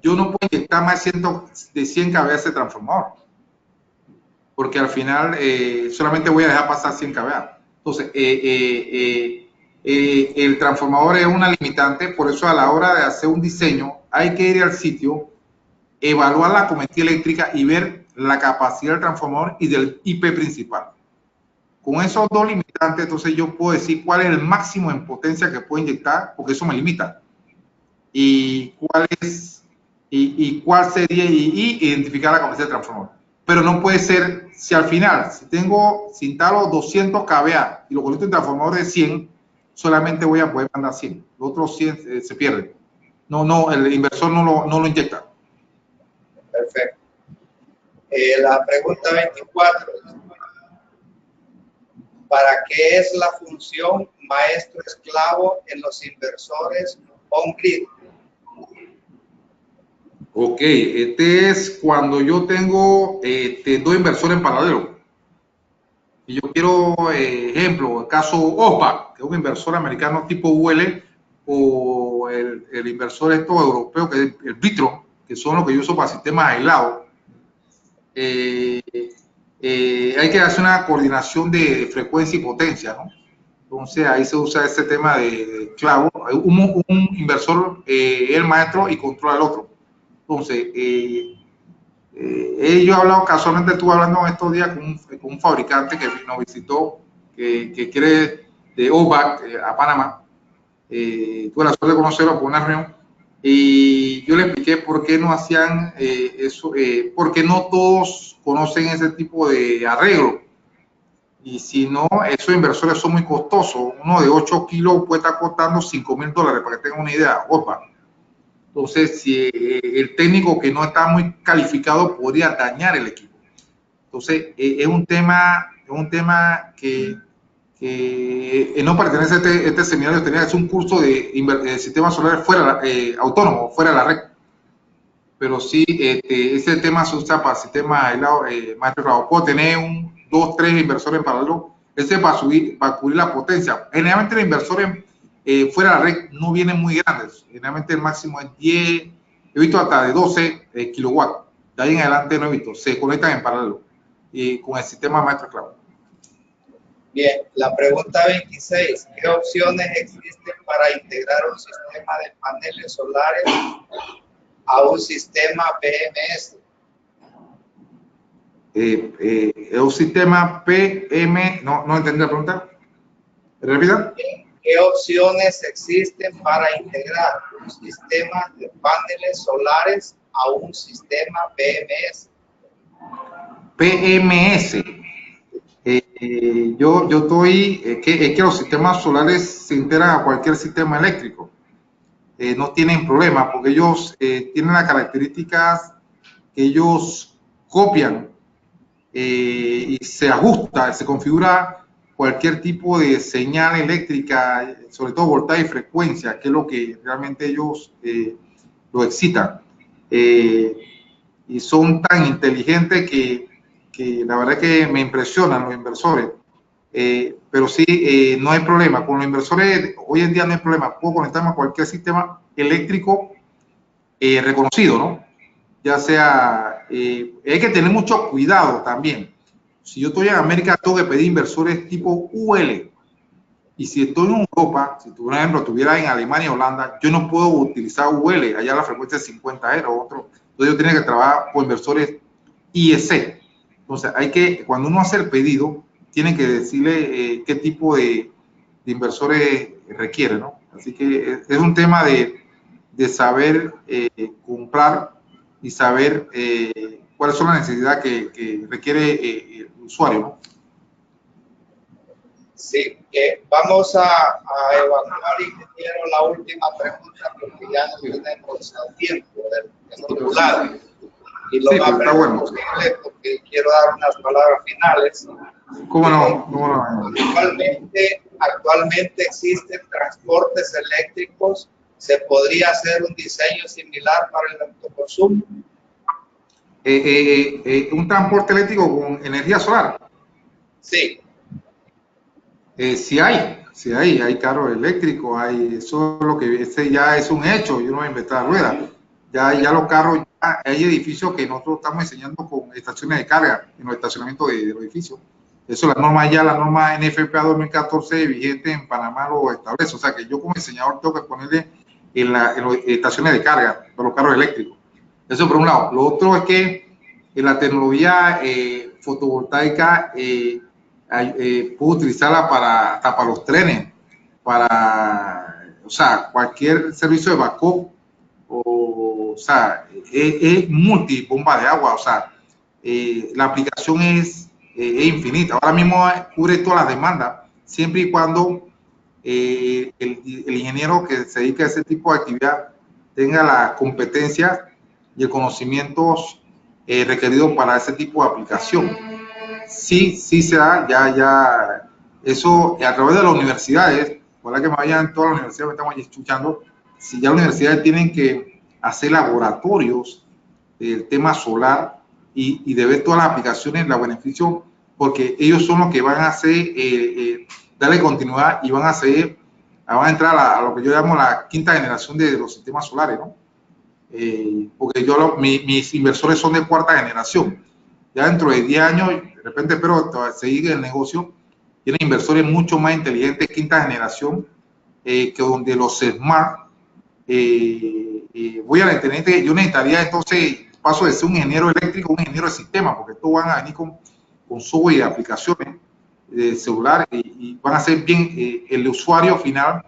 yo no puedo inyectar más de 100 kVA ese transformador, porque al final solamente voy a dejar pasar 100 kVA. Entonces, el transformador es una limitante, por eso a la hora de hacer un diseño hay que ir al sitio, evaluar la acometida eléctrica y ver la capacidad del transformador y del IP principal. Con esos 2 limitantes, entonces yo puedo decir cuál es el máximo en potencia que puedo inyectar, porque eso me limita. Y cuál sería, y identificar la capacidad del transformador. Pero no puede ser, si al final, si instalo 200 kVA y lo conecto en transformador de 100, solamente voy a poder mandar 100. Los otros 100 se pierden. No, el inversor no lo inyecta. Perfecto. La pregunta 24. ¿Para qué es la función maestro-esclavo en los inversores on-grid? Ok, este es cuando yo tengo 2 inversores en paralelo. Y yo quiero, ejemplo, el caso OPA, que es un inversor americano tipo UL, o o el inversor europeo, que es el Vitron, que son los que yo uso para sistemas aislados, hay que hacer una coordinación de frecuencia y potencia, ¿no? Entonces ahí se usa ese tema de clavo. Un inversor es el maestro y controla el otro. Entonces, yo he hablado, casualmente estuve hablando estos días con un fabricante que nos visitó, que quiere de OVAC a Panamá. Tuve la suerte de conocerlo por una reunión y yo le expliqué por qué no hacían eso, porque no todos conocen ese tipo de arreglo. Y si no, esos inversores son muy costosos. Uno de 8 kilos puede estar costando $5,000, para que tengan una idea. OVAC. Entonces, si el técnico que no está muy calificado podría dañar el equipo. Entonces, es un tema que no pertenece a este seminario, es un curso de sistemas solares fuera, autónomo, fuera de la red. Pero sí, ese tema se usa para sistemas aislados, maestro. Puedo tener 2, 3 inversores en paralelo. Ese es para cubrir la potencia. Generalmente los inversores fuera de la red no vienen muy grandes. Generalmente el máximo es 10, he visto hasta de 12 kilowatts. De ahí en adelante no he visto. Se conectan en paralelo con el sistema maestro clave. Bien, la pregunta 26. ¿Qué opciones existen para integrar un sistema de paneles solares a un sistema PMS? Un sistema PM, no entendí la pregunta. ¿Repita? ¿Qué opciones existen para integrar un sistema de paneles solares a un sistema PMS? PMS. Yo estoy, que los sistemas solares se integran a cualquier sistema eléctrico. No tienen problema porque ellos tienen las características que ellos copian y se ajusta, se configura cualquier tipo de señal eléctrica, sobre todo voltaje y frecuencia, que es lo que realmente ellos lo excitan. Y son tan inteligentes que la verdad que me impresionan los inversores. Pero sí, no hay problema. Con los inversores, hoy en día no hay problema. Puedo conectarme a cualquier sistema eléctrico reconocido, ¿no? Ya sea, hay que tener mucho cuidado también. Si yo estoy en América, tengo que pedir inversores tipo UL. Y si estoy en Europa, si por ejemplo estuviera en Alemania, Holanda, yo no puedo utilizar UL. Allá la frecuencia es 50 Hz o otro. Entonces yo tengo que trabajar con inversores IEC. Entonces, cuando uno hace el pedido, tiene que decirle qué tipo de inversores requiere, ¿no? Así que es un tema de saber comprar y saber cuáles son las necesidades que requiere el usuario, ¿no? Sí, vamos a evaluar, ingeniero, la última pregunta porque ya no tenemos tiempo del titulado. Y lo más breve posible porque quiero dar unas palabras finales. ¿Cómo no? Actualmente existen transportes eléctricos. ¿Se podría hacer un diseño similar para el autoconsumo? ¿Un transporte eléctrico con energía solar? Sí. Sí hay carros eléctricos, eso es lo que ese ya es un hecho. Yo no voy a inventar ruedas. Ya los carros, hay edificios que nosotros estamos enseñando con estaciones de carga en los estacionamientos de los edificios. Eso la norma NFPA 2014 vigente en Panamá lo establece. O sea que yo como diseñador tengo que ponerle en las estaciones de carga para los carros eléctricos. Eso por un lado. Lo otro es que en la tecnología fotovoltaica puedo utilizarla hasta para los trenes, o sea, cualquier servicio de backup, o sea, es multibomba de agua, o sea, la aplicación es infinita. Ahora mismo cubre todas las demandas, siempre y cuando el ingeniero que se dedica a ese tipo de actividad tenga la competencia y el conocimientos requeridos para ese tipo de aplicación. Sí se da, eso a través de las universidades. Ojalá que me vayan todas las universidades que estamos escuchando. Si ya las universidades tienen que hacer laboratorios del tema solar y de ver todas las aplicaciones, los beneficios, porque ellos son los que van a hacer, darle continuidad y van a seguir van a entrar a lo que yo llamo la quinta generación de los sistemas solares, ¿no? Porque mis inversores son de cuarta generación. Ya dentro de 10 años, de repente espero seguir el negocio, tienen inversores mucho más inteligentes, quinta generación, que donde los smart, voy a la internet, yo necesitaría entonces, paso de ser un ingeniero eléctrico a un ingeniero de sistema, porque estos van a venir con software y aplicaciones de celular y van a ser bien, el usuario final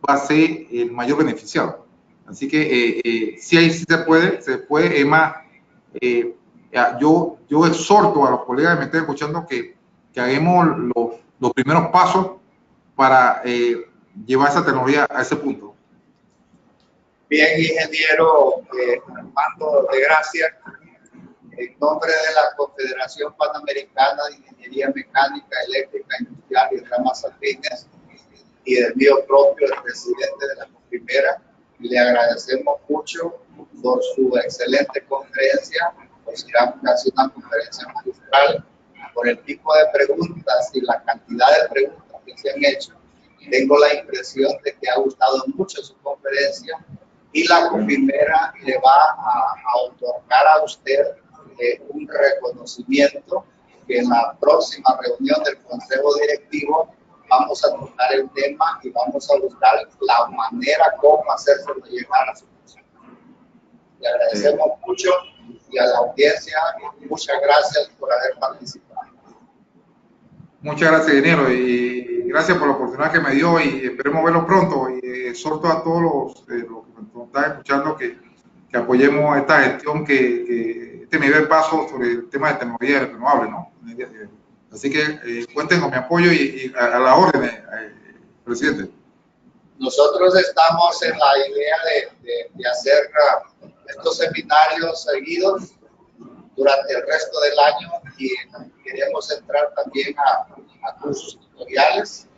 va a ser el mayor beneficiado. Así que sí, ahí sí se puede, es más, yo exhorto a los colegas que me estén escuchando que hagamos los primeros pasos para llevar esa tecnología a ese punto. Bien, ingeniero Armando de Gracia, en nombre de la Confederación Panamericana de Ingeniería Mecánica, Eléctrica, Industrial y Ramas afines, y del mío propio, el presidente de la CONFIMERA, le agradecemos mucho por su excelente conferencia, consideramos casi una conferencia magistral, por el tipo de preguntas y la cantidad de preguntas que se han hecho. Tengo la impresión de que ha gustado mucho su conferencia y la CONFIMERA le va a otorgar a usted un reconocimiento que en la próxima reunión del Consejo Directivo vamos a tocar el tema y vamos a buscar la manera cómo hacérselo llegar a su persona. Le agradecemos mucho y a la audiencia muchas gracias por haber participado. Muchas gracias, ingeniero, y gracias por la oportunidad que me dio y esperemos verlo pronto. Y exhorto a todos los que nos están escuchando que apoyemos esta gestión, que este nivel paso sobre el tema de tecnología renovable, ¿no? Así que cuenten con mi apoyo y a la orden, presidente. Nosotros estamos en la idea de hacer estos seminarios seguidos durante el resto del año y queremos entrar también a cursos tutoriales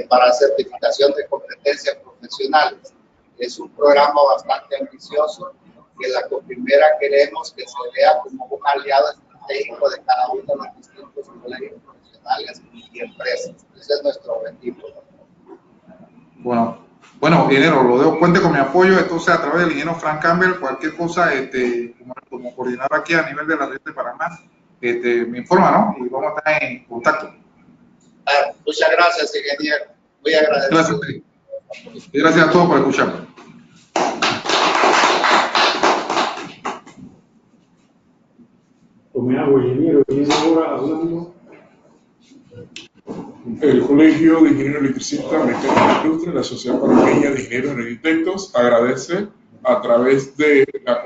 para certificación de competencias profesionales. Es un programa bastante ambicioso que la CONFIMERA queremos que se vea como un aliado estratégico de cada uno de los distintos colegios profesionales y empresas. Ese es nuestro objetivo. Bueno, ingeniero, lo dejo, cuente con mi apoyo, entonces a través del ingeniero Frank Campbell, cualquier cosa, como coordinador aquí a nivel de la red de Panamá, me informa, ¿no? Y vamos a estar en contacto. Muchas gracias, ingeniero. Muy agradecido. Gracias. Y gracias a todos por escucharme. Tome agua, ingeniero, y ahora hablando. El Colegio de Ingenieros Electricistas, Mecánicos e Industria, la Sociedad Panameña de Ingenieros y Arquitectos, agradece a través de la